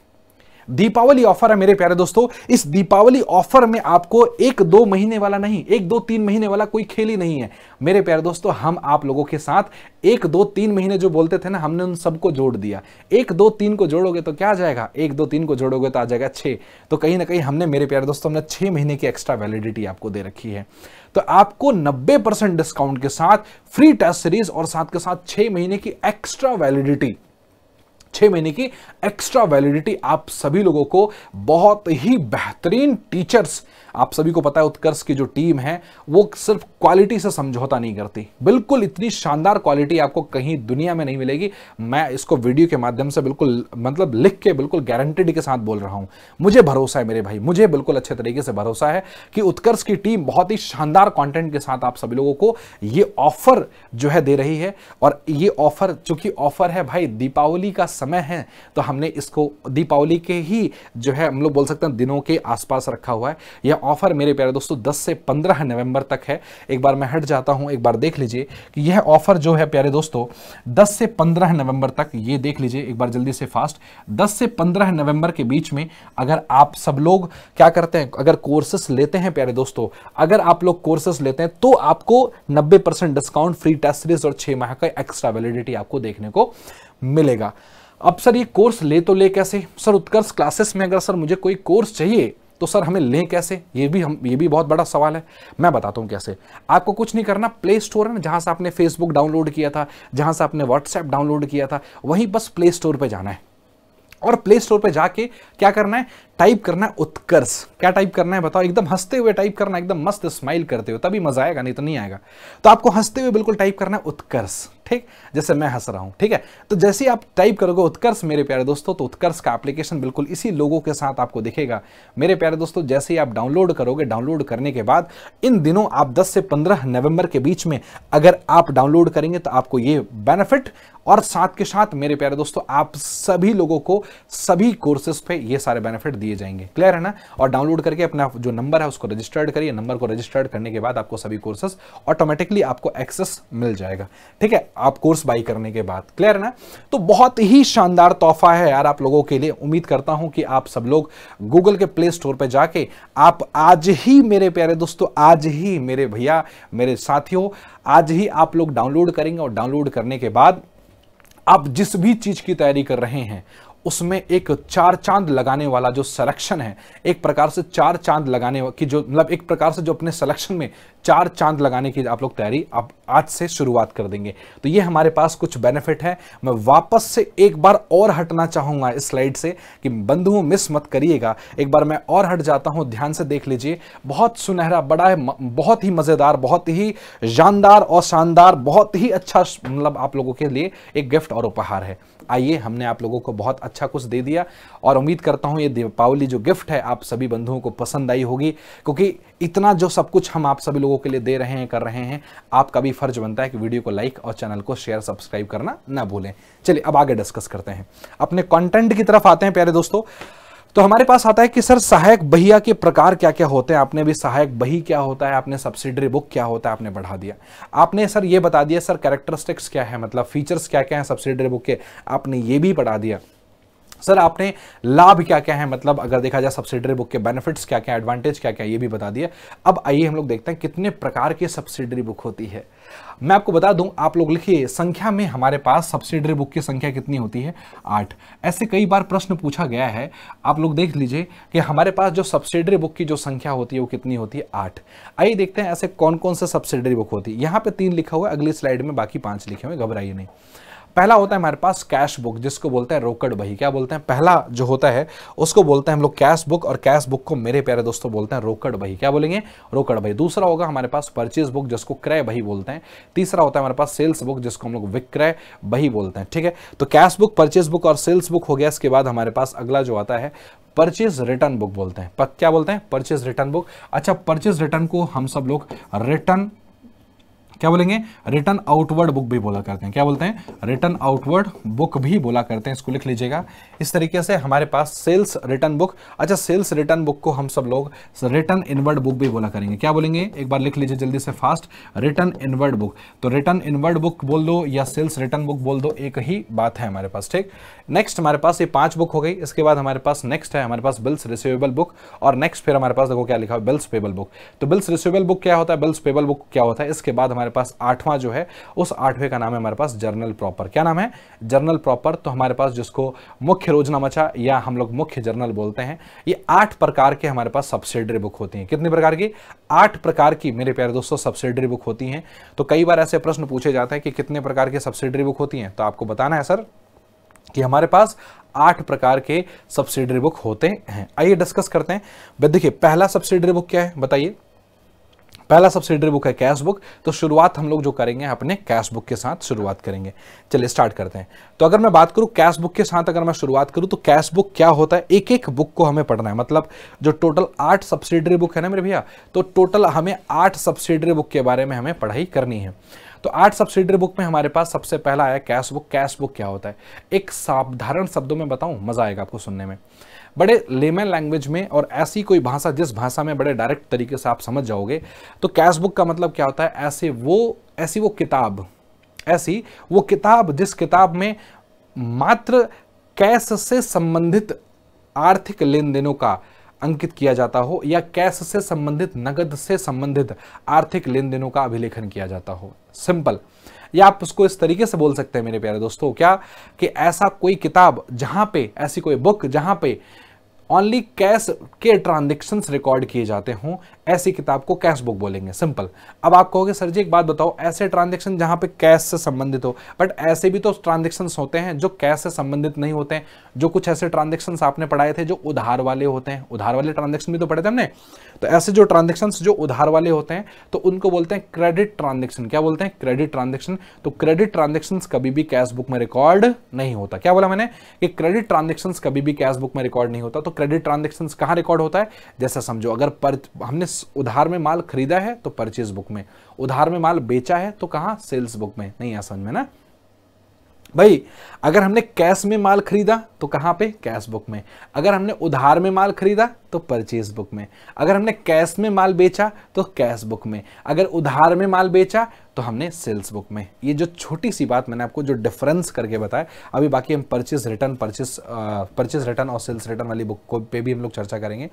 दीपावली ऑफर है मेरे प्यारे दोस्तों। इस दीपावली ऑफर में आपको 1-2 महीने वाला नहीं, 1-2-3 महीने वाला कोई खेल ही नहीं है मेरे प्यारे दोस्तों। हम आप लोगों के साथ 1-2-3 महीने जो बोलते थे ना, हमने उन सबको जोड़ दिया। 1-2-3 को जोड़ोगे तो क्या आ जाएगा, 1-2-3 को जोड़ोगे तो आ जाएगा 6। तो कहीं ना कहीं हमने मेरे प्यारे दोस्तों, हमने 6 महीने की एक्स्ट्रा वैलिडिटी आपको दे रखी है। तो आपको 90% डिस्काउंट के साथ फ्री टेस्ट सीरीज और साथ के साथ 6 महीने की एक्स्ट्रा वैलिडिटी, 6 महीने की एक्स्ट्रा वैलिडिटी आप सभी लोगों को बहुत ही बेहतरीन टीचर्स, आप सभी को पता है उत्कर्ष की जो टीम है वो सिर्फ क्वालिटी से समझौता नहीं करती। बिल्कुल इतनी शानदार क्वालिटी आपको कहीं दुनिया में नहीं मिलेगी। मैं इसको वीडियो के माध्यम से बिल्कुल मतलब लिख के बिल्कुल गारंटेड के साथ बोल रहा हूं। मुझे भरोसा है मेरे भाई, मुझे बिल्कुल अच्छे तरीके से भरोसा है कि उत्कर्ष की टीम बहुत ही शानदार कंटेंट के साथ आप सभी लोगों को ये ऑफर जो है दे रही है। और ये ऑफर, चूंकि ऑफर है भाई, दीपावली का समय है, तो हमने इसको दीपावली के ही जो है हम लोग बोल सकते हैं दिनों के आसपास रखा हुआ है। यह ऑफर मेरे प्यारे दोस्तों 10 से 15 नवंबर तक है। एक बार मैं हट जाता हूं, एक बार देख लीजिए कि यह ऑफर जो है प्यारे दोस्तों 10 से 15 नवंबर तक, ये देख लीजिए एक बार जल्दी से फास्ट, 10 से 15 नवंबर के बीच में अगर आप सब लोग क्या करते हैं, अगर कोर्सेस लेते हैं प्यारे दोस्तों, अगर आप लोग कोर्सेस लेते हैं तो आपको 90% डिस्काउंट, फ्री टेस्ट सीरीज और 6 माह का एक्स्ट्रा वैलिडिटी आपको देखने को मिलेगा। अब सर ये कोर्स ले तो ले कैसे, सर उत्कर्ष क्लासेस में अगर सर मुझे कोई कोर्स चाहिए तो सर हमें लें कैसे, ये भी बहुत बड़ा सवाल है। मैं बताता हूं कैसे। आपको कुछ नहीं करना, प्ले स्टोर है ना, जहां से आपने फेसबुक डाउनलोड किया था, जहां से आपने व्हाट्सएप डाउनलोड किया था, वहीं बस प्ले स्टोर पे जाना है। और प्ले स्टोर पे जाके क्या करना है, टाइप करना है उत्कर्ष। क्या टाइप करना है बताओ, एकदम हंसते हुए टाइप करना है, एकदम मस्त स्माइल करते हुए, तभी मजा आएगा, नहीं तो नहीं आएगा। तो आपको हंसते हुए बिल्कुल टाइप करना है उत्कर्ष, ठीक, जैसे मैं हंस रहा हूं, ठीक है। तो जैसे ही आप टाइप करोगे उत्कर्ष मेरे प्यारे दोस्तों, तो उत्कर्ष का एप्लीकेशन बिल्कुल इसी लोगों के साथ आपको दिखेगा मेरे प्यारे दोस्तों। जैसे ही आप डाउनलोड करोगे, डाउनलोड करने के बाद इन दिनों आप 10 से 15 नवंबर के बीच में अगर आप डाउनलोड करेंगे तो आपको ये बेनिफिट, और साथ के साथ मेरे प्यारे दोस्तों आप सभी लोगों को सभी कोर्सेज पे ये सारे बेनिफिट दिए जाएंगे। क्लियर है ना। और डाउनलोड करके अपना जो नंबर है उसको रजिस्टर्ड करिए। नंबर को रजिस्टर्ड करने के बाद आपको सभी कोर्सेज ऑटोमेटिकली आपको एक्सेस मिल जाएगा, ठीक है, आप कोर्स बाई करने के बाद। क्लियर है ना। तो बहुत ही शानदार तोहफा है यार आप लोगों के लिए। उम्मीद करता हूं कि आप सब लोग गूगल के प्ले स्टोर पे जाके आप आज ही मेरे प्यारे दोस्तों, आज ही मेरे भैया, मेरे साथियों, आज ही आप लोग डाउनलोड करेंगे। और डाउनलोड करने के बाद आप जिस भी चीज की तैयारी कर रहे हैं उसमें एक 4 चांद लगाने वाला जो सिलेक्शन है, एक प्रकार से 4 चांद लगाने की जो मतलब एक प्रकार से जो अपने सिलेक्शन में 4 चांद लगाने की आप लोग तैयारी आप आज से शुरुआत कर देंगे। तो ये हमारे पास कुछ बेनिफिट है। मैं वापस से एक बार और हटना चाहूंगा इस स्लाइड से कि बंधुओं मिस मत करिएगा। एक बार मैं और हट जाता हूं, ध्यान से देख लीजिए। बहुत सुनहरा, बड़ा है, बहुत ही मजेदार, बहुत ही जानदार और शानदार, बहुत ही अच्छा मतलब आप लोगों के लिए एक गिफ्ट और उपहार है। आइए, हमने आप लोगों को बहुत अच्छा कुछ दे दिया और उम्मीद करता हूं ये दीपावली जो गिफ्ट है आप सभी बंधुओं को पसंद आई होगी, क्योंकि इतना जो सब कुछ हम आप सभी लोगों के लिए दे रहे हैं, कर रहे हैं, आपका भी फर्ज बनता है कि वीडियो को लाइक और चैनल को शेयर, सब्सक्राइब करना ना भूलें। चलिए अब आगे डिस्कस करते हैं, अपने कंटेंट की तरफ आते हैं प्यारे दोस्तों। तो हमारे पास आता है कि सर सहायक बहिया के प्रकार क्या क्या होते हैं। आपने भी सहायक बही क्या होता है, आपने सब्सिडरी बुक क्या होता है आपने बढ़ा दिया। आपने सर ये बता दिया सर कैरेक्टरिस्टिक्स क्या है, मतलब फीचर्स क्या क्या है सब्सिडरी बुक के, आपने ये भी बढ़ा दिया। सर आपने लाभ क्या क्या है, मतलब अगर देखा जाए सब्सिडरी बुक के बेनिफिट्स क्या क्या, एडवांटेज क्या क्या, ये भी बता दिए। अब आइए हम लोग देखते हैं कितने प्रकार की सब्सिडरी बुक होती है। मैं आपको बता दूं, आप लोग लिखिए संख्या में हमारे पास सब्सिडरी बुक की संख्या कितनी होती है, 8। ऐसे कई बार प्रश्न पूछा गया है, आप लोग देख लीजिए कि हमारे पास जो सब्सिडरी बुक की जो संख्या होती है वो कितनी होती है, 8। आइए देखते हैं ऐसे कौन कौन से सब्सिडरी बुक होती है। यहां पे 3 लिखा हुआ है, अगली स्लाइड में बाकी 5 लिखे हुए, घबराइए नहीं। पहला होता है हमारे पास कैश बुक, जिसको बोलते हैं रोकड़ बही। क्या बोलते हैं, पहला जो होता है उसको बोलते हैं हम लोग कैश बुक, और कैश बुक को मेरे प्यारे दोस्तों बोलते हैं रोकड़ बही। क्या बोलेंगे, रोकड़ बही। दूसरा होगा हमारे पास परचेज बुक, जिसको क्रय बही बोलते हैं। तीसरा होता है हमारे पास सेल्स बुक, जिसको हम लोग विक्रय बही बोलते हैं। ठीक है, तो कैश बुक, परचेज बुक और सेल्स बुक हो गया। इसके बाद हमारे पास अगला जो आता है परचेज रिटर्न बुक बोलते हैं। क्या बोलते हैं, परचेज रिटर्न बुक। अच्छा, परचेज रिटर्न को हम सब लोग रिटर्न क्या बोलेंगे, रिटर्न आउटवर्ड बुक भी बोला करते हैं। क्या बोलते हैं, रिटर्न आउटवर्ड बुक भी बोला करते हैं, इसको लिख लीजिएगा। इस तरीके से हमारे पास सेल्स रिटर्न बुक। अच्छा, सेल्स रिटर्न बुक को हम सब लोग रिटर्न इनवर्ड बुक भी बोला करेंगे। क्या बोलेंगे, एक बार लिख लीजिए जल्दी से फास्ट, रिटर्न इनवर्ड बुक। तो रिटर्न इनवर्ड बुक बोल दो या सेल्स रिटर्न बुक बोल दो, एक ही बात है हमारे पास। ठीक, नेक्स्ट हमारे पास ये 5 बुक हो गई। इसके बाद हमारे पास नेक्स्ट है हमारे पास बिल्स रिसीवेबल बुक, और नेक्स्ट फिर हमारे पास देखो क्या लिखा है, बिल्स पेबल बुक। तो बिल्स रिसीवेबल बुक क्या होता है, बिल्स पेबल बुक क्या होता है। इसके बाद हमारे पास 8वां जो है, उस 8वें का नाम है हमारे पास जर्नल प्रॉपर। क्या नाम है, जर्नल प्रॉपर। तो हमारे पास जिसको मुख्य रोजनामचा या हम लोग मुख्य जर्नल बोलते हैं, ये 8 प्रकार के हमारे पास सब्सिडरी बुक होती हैं। कितने प्रकार की, 8 प्रकार की मेरे प्यारे दोस्तों सब्सिडरी बुक होती हैं। तो कई बार ऐसे प्रश्न पूछे जाते हैं कि कितने प्रकार की सब्सिडरी बुक होती हैं, तो आपको बताना है सर कि हमारे पास 8 प्रकार के सब्सिडरी बुक होते हैं। आइए डिस्कस करते हैं। देखिए पहला सब्सिडरी बुक क्या है, बताइए। पहला सब्सिडरी बुक है कैश बुक। तो शुरुआत हम लोग जो करेंगे अपने कैश बुक के साथ शुरुआत करेंगे। चलिए स्टार्ट करते हैं। तो अगर मैं बात करूं कैश बुक के साथ, अगर मैं शुरुआत करूं तो कैश बुक क्या होता है, एक एक बुक को हमें पढ़ना है। मतलब जो टोटल 8 सब्सिडरी बुक है ना मेरे भैया, तो टोटल हमें 8 सब्सिडरी बुक के बारे में हमें पढ़ाई करनी है। तो 8 सब्सिडरी बुक में हमारे पास सबसे पहला आया कैश बुक। कैश बुक क्या होता है, एक साधारण शब्दों में बताऊं, मजा आएगा आपको सुनने में, बड़े लेमन लैंग्वेज में, और ऐसी कोई भाषा जिस भाषा में बड़े डायरेक्ट तरीके से आप समझ जाओगे। तो कैश बुक का मतलब क्या होता है, ऐसी वो किताब जिस किताब में मात्र कैश से संबंधित आर्थिक लेन देनों का अंकित किया जाता हो, या कैश से संबंधित, नगद से संबंधित आर्थिक लेन देनों का अभिलेखन किया जाता हो। सिंपल, या आप उसको इस तरीके से बोल सकते हैं मेरे प्यारे दोस्तों, क्या कि ऐसा कोई किताब जहां पे, ऐसी कोई बुक जहां पे ओनली कैश के ट्रांजैक्शंस रिकॉर्ड किए जाते हों, ऐसी किताब को कैश बुक बोलेंगे। सिंपल। अब आप कहोगे सर जी एक बात बताओ, ऐसे ट्रांजैक्शन जहां पे कैश से संबंधित हो, बट ऐसे भी तो ट्रांजैक्शंस होते हैं जो कैश से संबंधित नहीं होते हैं। जो कुछ ऐसे ट्रांजैक्शंस आपने पढ़ाए थे जो उधार वाले होते हैं, उधार वाले ट्रांजैक्शन भी तो पढ़े थे हमने। तो ऐसे जो ट्रांजैक्शंस जो उधार वाले होते हैं, तो उनको बोलते हैं क्रेडिट ट्रांजैक्शन। क्या बोलते हैं, क्रेडिट ट्रांजैक्शन। तो क्रेडिट ट्रांजैक्शंस कभी भी कैश बुक में रिकॉर्ड नहीं होता। क्या बोला मैंने, कि क्रेडिट ट्रांजैक्शंस कभी भी कैश बुक में रिकॉर्ड नहीं होता। तो क्रेडिट ट्रांजैक्शंस कहां रिकॉर्ड होता है, जैसा समझो अगर हमने उधार में माल खरीदा है तो परचेज बुक में, उधार में माल बेचा है तो कहां, सेल्स बुक में। नहीं आ समझ में ना भाई, अगर हमने कैश में माल खरीदा तो कहां पे, कैश बुक में। अगर हमने उधार में माल खरीदा तो परचेज बुक में। अगर हमने कैश में माल बेचा तो कैश बुक में। अगर उधार में माल बेचा तो हमने सेल्स बुक में। ये जो छोटी सी बात मैंने आपको जो डिफरेंस करके बताया, अभी बाकी हम परचेज रिटर्न और सेल्स रिटर्न वाली बुक पे भी हम लोग चर्चा करेंगे।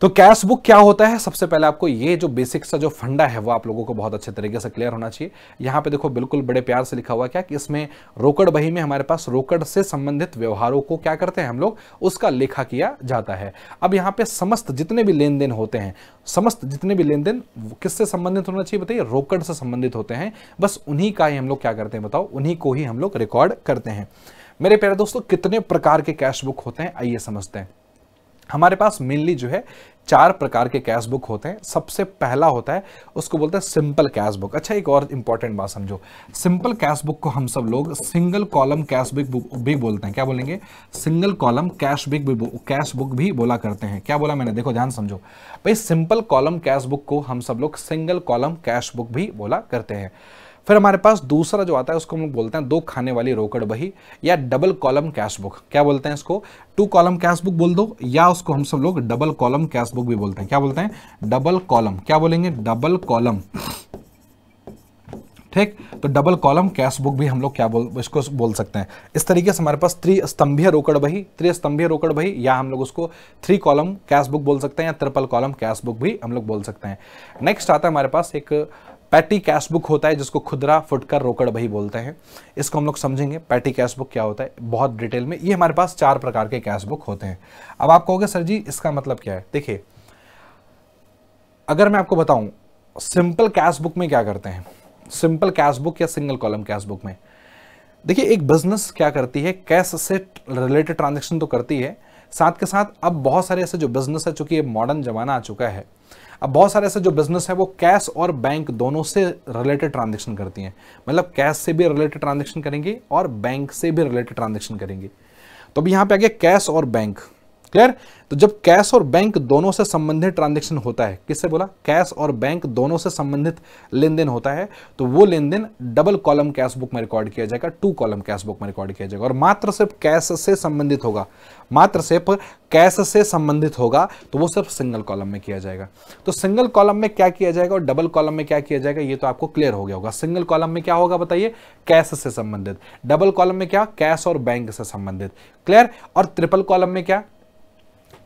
तो कैश बुक क्या होता है, सबसे पहले आपको ये जो बेसिक सा जो फंडा है वो आप लोगों को बहुत अच्छे तरीके से क्लियर होना चाहिए। यहां पे देखो बिल्कुल बड़े प्यार से लिखा हुआ क्या कि इसमें रोकड़ बही में हमारे पास रोकड़ से संबंधित व्यवहारों को क्या करते हैं हम लोग, उसका लेखा किया जाता है। अब यहाँ पे समस्त जितने भी लेन देन होते हैं, समस्त जितने भी लेन देन किससे संबंधित होना चाहिए बताइए, रोकड़ से संबंधित होते हैं। बस उन्हीं का ही हम लोग क्या करते हैं बताओ, उन्हीं को ही हम लोग रिकॉर्ड करते हैं। मेरे प्यारे दोस्तों कितने प्रकार के कैश बुक होते हैं आइए समझते हैं। हमारे पास मेनली जो है 4 प्रकार के कैश बुक होते हैं। सबसे पहला होता है उसको बोलते हैं सिंपल कैश बुक। अच्छा एक और इंपॉर्टेंट बात समझो, सिंपल कैश बुक को हम सब लोग सिंगल कॉलम कैश बुक भी बोलते हैं। क्या बोलेंगे, सिंगल कॉलम कैश बुक भी बोला करते हैं। क्या बोला मैंने, देखो ध्यान समझो भाई, सिंपल कॉलम कैश बुक को हम सब लोग सिंगल कॉलम कैश बुक भी बोला करते हैं। फिर हमारे पास दूसरा जो आता है उसको हम बोलते हैं 2 खाने वाली रोकड़ बही या डबल कॉलम कैश बुक। क्या बोलते हैं इसको, 2 कॉलम कैश बुक बोल दो, या उसको हम सब लोग डबल कॉलम कैश बुक भी बोलते हैं। क्या बोलते हैं, डबल कॉलम। क्या बोलेंगे, डबल कॉलम। ठीक। तो डबल कॉलम कैश बुक भी हम लोग क्या इसको बोल सकते हैं। इस तरीके से हमारे पास त्रिस्तंभीय रोकड़ बही या हम लोग उसको 3 कॉलम कैश बुक बोल सकते हैं, या ट्रिपल कॉलम कैश बुक भी हम लोग बोल सकते हैं। नेक्स्ट आता है हमारे पास एक पैटी कैश बुक होता है, जिसको खुदरा फुटकर रोकड़ बही बोलते हैं। इसको हम लोग समझेंगे पैटी कैश बुक क्या होता है बहुत डिटेल में। ये हमारे पास 4 प्रकार के कैश बुक होते हैं। अब आप कहोगे सर जी इसका मतलब क्या है। देखिए, अगर मैं आपको बताऊं सिंपल कैश बुक में क्या करते हैं, सिंपल कैश बुक या सिंगल कॉलम कैश बुक में, देखिए एक बिजनेस क्या करती है, कैश से रिलेटेड ट्रांजैक्शन तो करती है, साथ के साथ अब बहुत सारे ऐसे जो बिजनेस है, चूंकि ये मॉडर्न जमाना आ चुका है, अब बहुत सारे ऐसे जो बिजनेस है वो कैश और बैंक दोनों से रिलेटेड ट्रांजैक्शन करती हैं। मतलब कैश से भी रिलेटेड ट्रांजैक्शन करेंगे और बैंक से भी रिलेटेड ट्रांजैक्शन करेंगे। तो अभी यहां पे आ गया कैश और बैंक, क्लियर। तो जब कैश और बैंक दोनों से संबंधित ट्रांजैक्शन होता है, किससे बोला, कैश और बैंक दोनों से संबंधित लेन देन होता है, तो वो लेन देन डबल कॉलम कैश बुक में रिकॉर्ड किया जाएगा, 2 कॉलम कैश बुक में रिकॉर्ड किया जाएगा। और मात्र सिर्फ कैश से संबंधित होगा, मात्र सिर्फ कैश से संबंधित होगा, तो वो सिर्फ सिंगल कॉलम में किया जाएगा। तो सिंगल कॉलम में क्या किया जाएगा और डबल कॉलम में क्या किया जाएगा, ये तो आपको क्लियर हो गया होगा। सिंगल कॉलम में क्या होगा बताइए, कैश से संबंधित, डबल कॉलम में क्या, कैश और बैंक से संबंधित, क्लियर। और ट्रिपल कॉलम में क्या।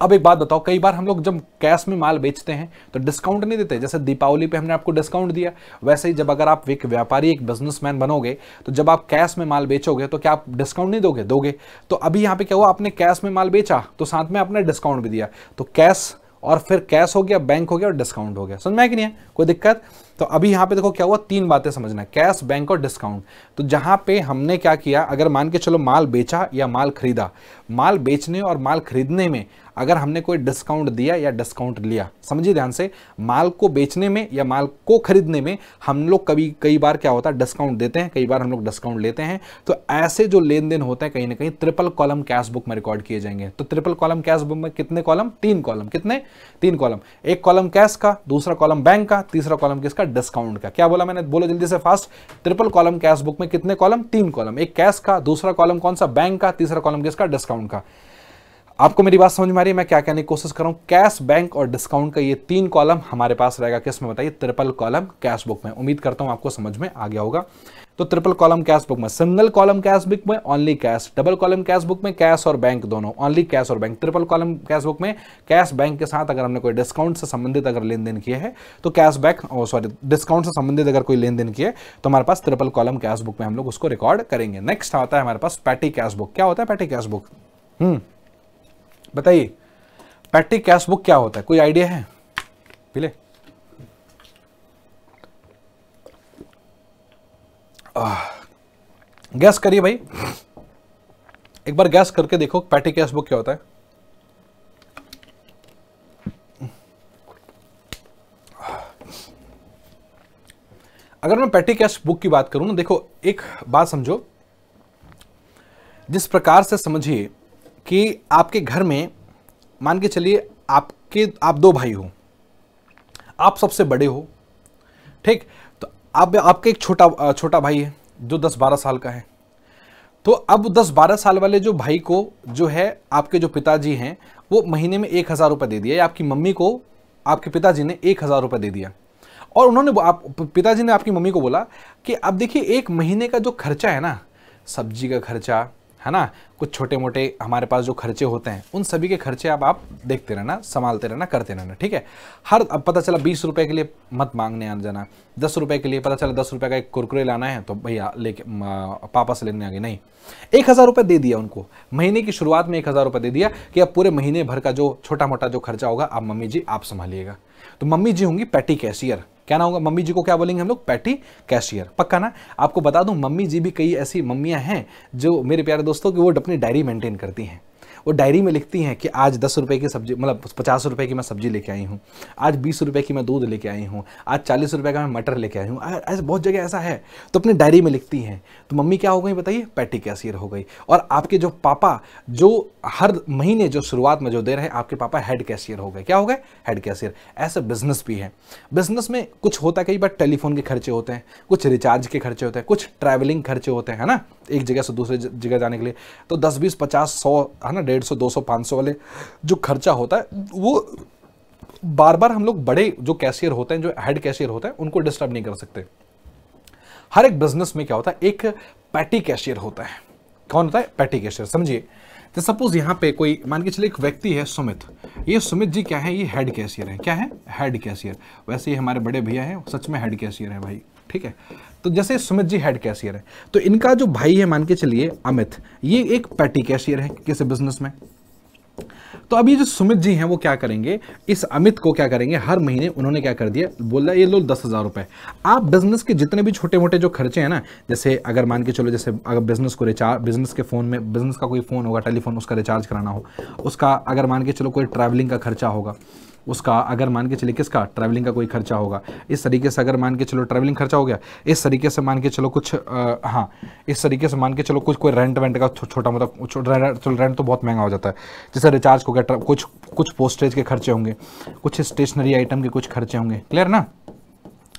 अब एक बात बताओ, कई बार हम लोग जब कैश में माल बेचते हैं तो डिस्काउंट नहीं देते, जैसे दीपावली पे हमने आपको डिस्काउंट दिया, वैसे ही जब अगर आप एक व्यापारी एक बिजनेसमैन बनोगे तो जब आप कैश में माल बेचोगे तो क्या आप डिस्काउंट नहीं दोगे, दोगे। तो अभी यहाँ पे क्या हुआ, आपने कैश में माल बेचा तो साथ में आपने डिस्काउंट भी दिया, तो कैश और फिर कैश हो गया, बैंक हो गया और डिस्काउंट हो गया। समझ में आया कि नहीं है, कोई दिक्कत। तो अभी यहाँ पे देखो क्या हुआ, 3 बातें समझना, कैश, बैंक और डिस्काउंट। तो जहां पे हमने क्या किया, अगर मान के चलो माल बेचा या माल खरीदा, माल बेचने और माल खरीदने में अगर हमने कोई डिस्काउंट दिया या डिस्काउंट लिया, समझिए ध्यान से, माल को बेचने में या माल को खरीदने में हम लोग कई बार क्या होता है, डिस्काउंट देते हैं, कई बार हम लोग डिस्काउंट लेते हैं। तो ऐसे जो लेन देन होते हैं कहीं ना कहीं ट्रिपल कॉलम कैश बुक में रिकॉर्ड किए जाएंगे। तो ट्रिपल कॉलम कैश बुक में कितने कॉलम, 3 कॉलम, कितने, 3 कॉलम। एक कॉलम कैश का, दूसरा कॉलम बैंक का, तीसरा कॉलम किसका, डिस्काउंट का। क्या बोला मैंने, बोलो जल्दी से fast. Triple column cash book में कितने कॉलम, 3 कॉलम, एक कैश का, दूसरा कॉलम कौन सा, बैंक का, तीसरा कॉलम किसका, डिस्काउंट का। आपको मेरी बात समझ में आ रही है मैं क्या कहने की कोशिश कर रहा हूं। कैश, बैंक और डिस्काउंट का ये 3 कॉलम हमारे पास रहेगा, किस में बताइए, ट्रिपल कॉलम कैश बुक में। उम्मीद करता हूं आपको समझ में आ गया होगा। तो ट्रिपल कॉलम कैश बुक में, सिंगल कॉलम कैश बुक में only cash, double column cash book में कैश और बैंक दोनों, ओनली कैश और bank. Triple column cash book में कैश, बैंक के साथ अगर हमने कोई डिस्काउंट से संबंधित अगर लेन देन किया है तो कैश बैक, डिस्काउंट से संबंधित अगर कोई लेन देन किया है तो हमारे पास ट्रिपल कॉलम कैश बुक में हम लोग उसको रिकॉर्ड करेंगे। नेक्स्ट आता है हमारे पास पैटी कैश बुक। क्या होता है पैटी कैश बुक, बताइए पैटी कैश बुक क्या होता है, कोई आइडिया है, पीले। गैस करिए भाई, एक बार गैस करके देखो पैटी कैश बुक क्या होता है। अगर मैं पैटी कैश बुक की बात करूं ना, देखो एक बात समझो, जिस प्रकार से समझिए कि आपके घर में मान के चलिए आप 2 भाई हो, आप सबसे बड़े हो, ठीक। तो आपका एक छोटा भाई है जो 10-12 साल का है। तो अब 10-12 साल वाले जो भाई को जो है आपके जो पिताजी हैं वो महीने में 1000 रुपये दे दिया, या आपकी मम्मी को आपके पिताजी ने 1000 रुपये दे दिया, और उन्होंने पिताजी ने आपकी मम्मी को बोला कि अब देखिए 1 महीने का जो खर्चा है ना, सब्जी का खर्चा है ना, कुछ छोटे मोटे हमारे पास जो खर्चे होते हैं उन सभी के खर्चे अब आप देखते रहना, संभालते रहना, करते रहना, ठीक है। अब पता चला 20 रुपए के लिए मत मांगने आ जाना, 10 रुपए के लिए पता चला 10 रुपए का एक कुरकुरे लाना है तो भैया लेके पापा से लेने आ गए, नहीं, 1000 रुपये दे दिया उनको, महीने की शुरुआत में 1000 रुपये दे दिया कि अब पूरे महीने भर का जो छोटा मोटा जो खर्चा होगा अब मम्मी जी आप संभालिएगा। तो मम्मी जी होंगी पैटी कैशियर। क्या ना होगा, मम्मी जी को क्या बोलेंगे हम लोग, पैटी कैशियर, पक्का ना। आपको बता दूं मम्मी जी भी कई ऐसी मम्मियां हैं जो मेरे प्यारे दोस्तों कि वो अपनी डायरी मेंटेन करती हैं, वो डायरी में लिखती हैं कि आज 10 रुपए की सब्जी, मतलब 50 रुपए की मैं सब्जी लेके आई हूँ, आज 20 रुपए की मैं दूध लेके आई हूँ, आज 40 रुपए का मैं मटर लेके आई हूँ, ऐसे बहुत जगह ऐसा है, तो अपनी डायरी में लिखती हैं। तो मम्मी क्या हो गई बताइए, पैटी कैशियर हो गई। और आपके जो पापा जो हर महीने जो शुरुआत में जो दे रहे हैं, आपके पापा हेड कैशियर हो गए। क्या हो गए, हेड कैशियर। ऐसे बिजनेस भी है, बिजनेस में कुछ होता है, कई बार टेलीफोन के खर्चे होते हैं, कुछ रिचार्ज के खर्चे होते हैं, कुछ ट्रैवलिंग खर्चे होते हैं, है ना, एक जगह से दूसरे जगह जाने के लिए। तो 10, 20, 50, 100 है ना, 150, 200, 500 वाले जो खर्चा होता है वो बार बार हम लोग बड़े जो कैशियर होते हैं, जो हेड कैशियर होते हैं, उनको डिस्टर्ब नहीं कर सकते। हर एक बिजनेस में क्या होता है, एक पैटी कैशियर होता है। कौन होता है? Petty cashier. समझिए, तो सपोज यहाँ पे कोई मान के चलिए एक व्यक्ति है सुमित, ये सुमित जी क्या है, ये हेड कैशियर है। क्या है? Head cashier. वैसे ये हमारे बड़े भैया हैं, सच में हेड कैशियर है भाई, ठीक है। तो जैसे सुमित जी हेड कैशियर है, तो इनका जो भाई है मान के चलिए अमित, ये एक पैटी कैशियर है किसी बिजनेस में। तो अभी जो सुमित जी हैं वो क्या करेंगे, इस अमित को क्या करेंगे, हर महीने उन्होंने क्या कर दिया, बोला ये लो 10,000 रुपए। आप बिजनेस के जितने भी छोटे मोटे जो खर्चे हैं ना, जैसे अगर मान के चलो, जैसे अगर बिजनेस को रिचार्ज, बिजनेस के फोन में, बिजनेस का कोई फोन होगा, टेलीफोन, उसका रिचार्ज कराना हो, उसका अगर मान के चलो कोई ट्रैवलिंग का खर्चा होगा, उसका अगर मान के चलिए किसका, ट्रैवलिंग का कोई खर्चा होगा, इस तरीके से अगर मान के चलो ट्रैवलिंग खर्चा हो गया, इस तरीके से मान के चलो कुछ हाँ, इस तरीके से मान के चलो कुछ कोई रेंट वेंट का छोटा मोटा, रेंट तो बहुत महंगा हो जाता है, जैसे रिचार्ज हो गया, कुछ पोस्टेज के खर्चे होंगे, कुछ स्टेशनरी आइटम के कुछ खर्चे होंगे, क्लियर ना,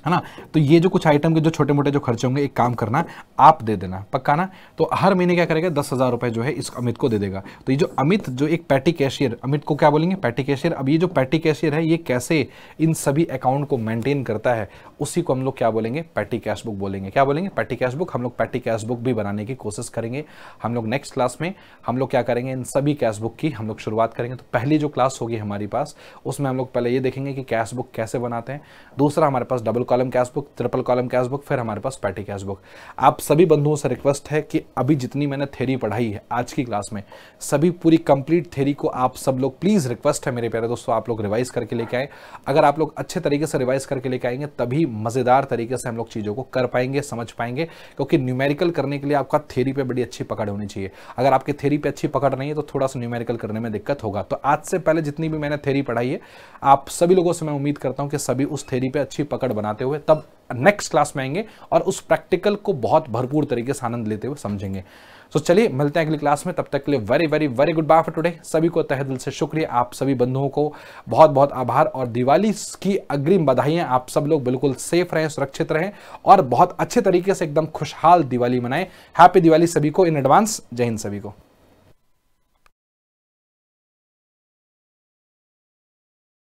है ना। तो ये जो कुछ आइटम के जो छोटे मोटे जो खर्चे होंगे, एक काम करना, आप दे देना, पक्का ना। तो हर महीने क्या करेगा, 10,000 रुपए जो है इस अमित को दे देगा। तो ये जो अमित, जो एक पैटी कैशियर, अमित को क्या बोलेंगे, पैटी कैशियर। अब ये जो पैटी कैशियर है, ये कैसे इन सभी अकाउंट को मेंटेन करता है, उसी को हम लोग क्या बोलेंगे, पैटी कैश बुक बोलेंगे। क्या बोलेंगे? Petty cash book. हम लोग पैटी कैश बुक भी बनाने की कोशिश करेंगे। हम लोग नेक्स्ट क्लास में हम लोग क्या करेंगे, इन सभी कैश बुक की हम लोग शुरुआत करेंगे। तो पहली जो क्लास होगी हमारी पास, उसमें हम लोग पहले ये देखेंगे कि कैश बुक कैसे बनाते हैं, दूसरा हमारे पास double column cash book, triple column cash book, फिर हमारे पास पैटी कैश बुक। आप सभी बंधुओं से रिक्वेस्ट है कि अभी जितनी मैंने थ्योरी पढ़ाई है आज की क्लास में, सभी पूरी कंप्लीट थ्योरी को आप सब लोग, प्लीज रिक्वेस्ट है मेरे प्यारे दोस्तों, आप लोग रिवाइज करके लेके आए। अगर आप लोग अच्छे तरीके से रिवाइज करके लेके आएंगे, तभी मजेदार तरीके से हम लोग चीजों को कर पाएंगे, समझ पाएंगे। क्योंकि न्यूमेरिकल करने के लिए आपका थ्योरी पे बड़ी अच्छी पकड़ होनी चाहिए। अगर आपकी थ्योरी पे अच्छी पकड़ नहीं है तो थोड़ा सा न्यूमेरिकल करने में दिक्कत होगा। तो आज से पहले जितनी भी मैंने थ्योरी पढ़ाई है, आप सभी लोगों से मैं उम्मीद करता हूं कि सभी उस थ्योरी पे अच्छी पकड़ बनाते हुए तब नेक्स्ट क्लास में आएंगे और उस प्रैक्टिकल को बहुत भरपूर तरीके से आनंद लेते हुए समझेंगे। तो चलिए मिलते हैं अगली क्लास में, तब तक के लिए very very very goodbye for today. सभी को तहे दिल से शुक्रिया, आप सभी बंधुओं को बहुत बहुत आभार और दिवाली की अग्रिम बधाइयां। आप सब लोग बिल्कुल सेफ रहें, सुरक्षित रहें और बहुत अच्छे तरीके से एकदम खुशहाल दिवाली मनाएं। हैप्पी दिवाली सभी को इन एडवांस। जय हिंद सभी को।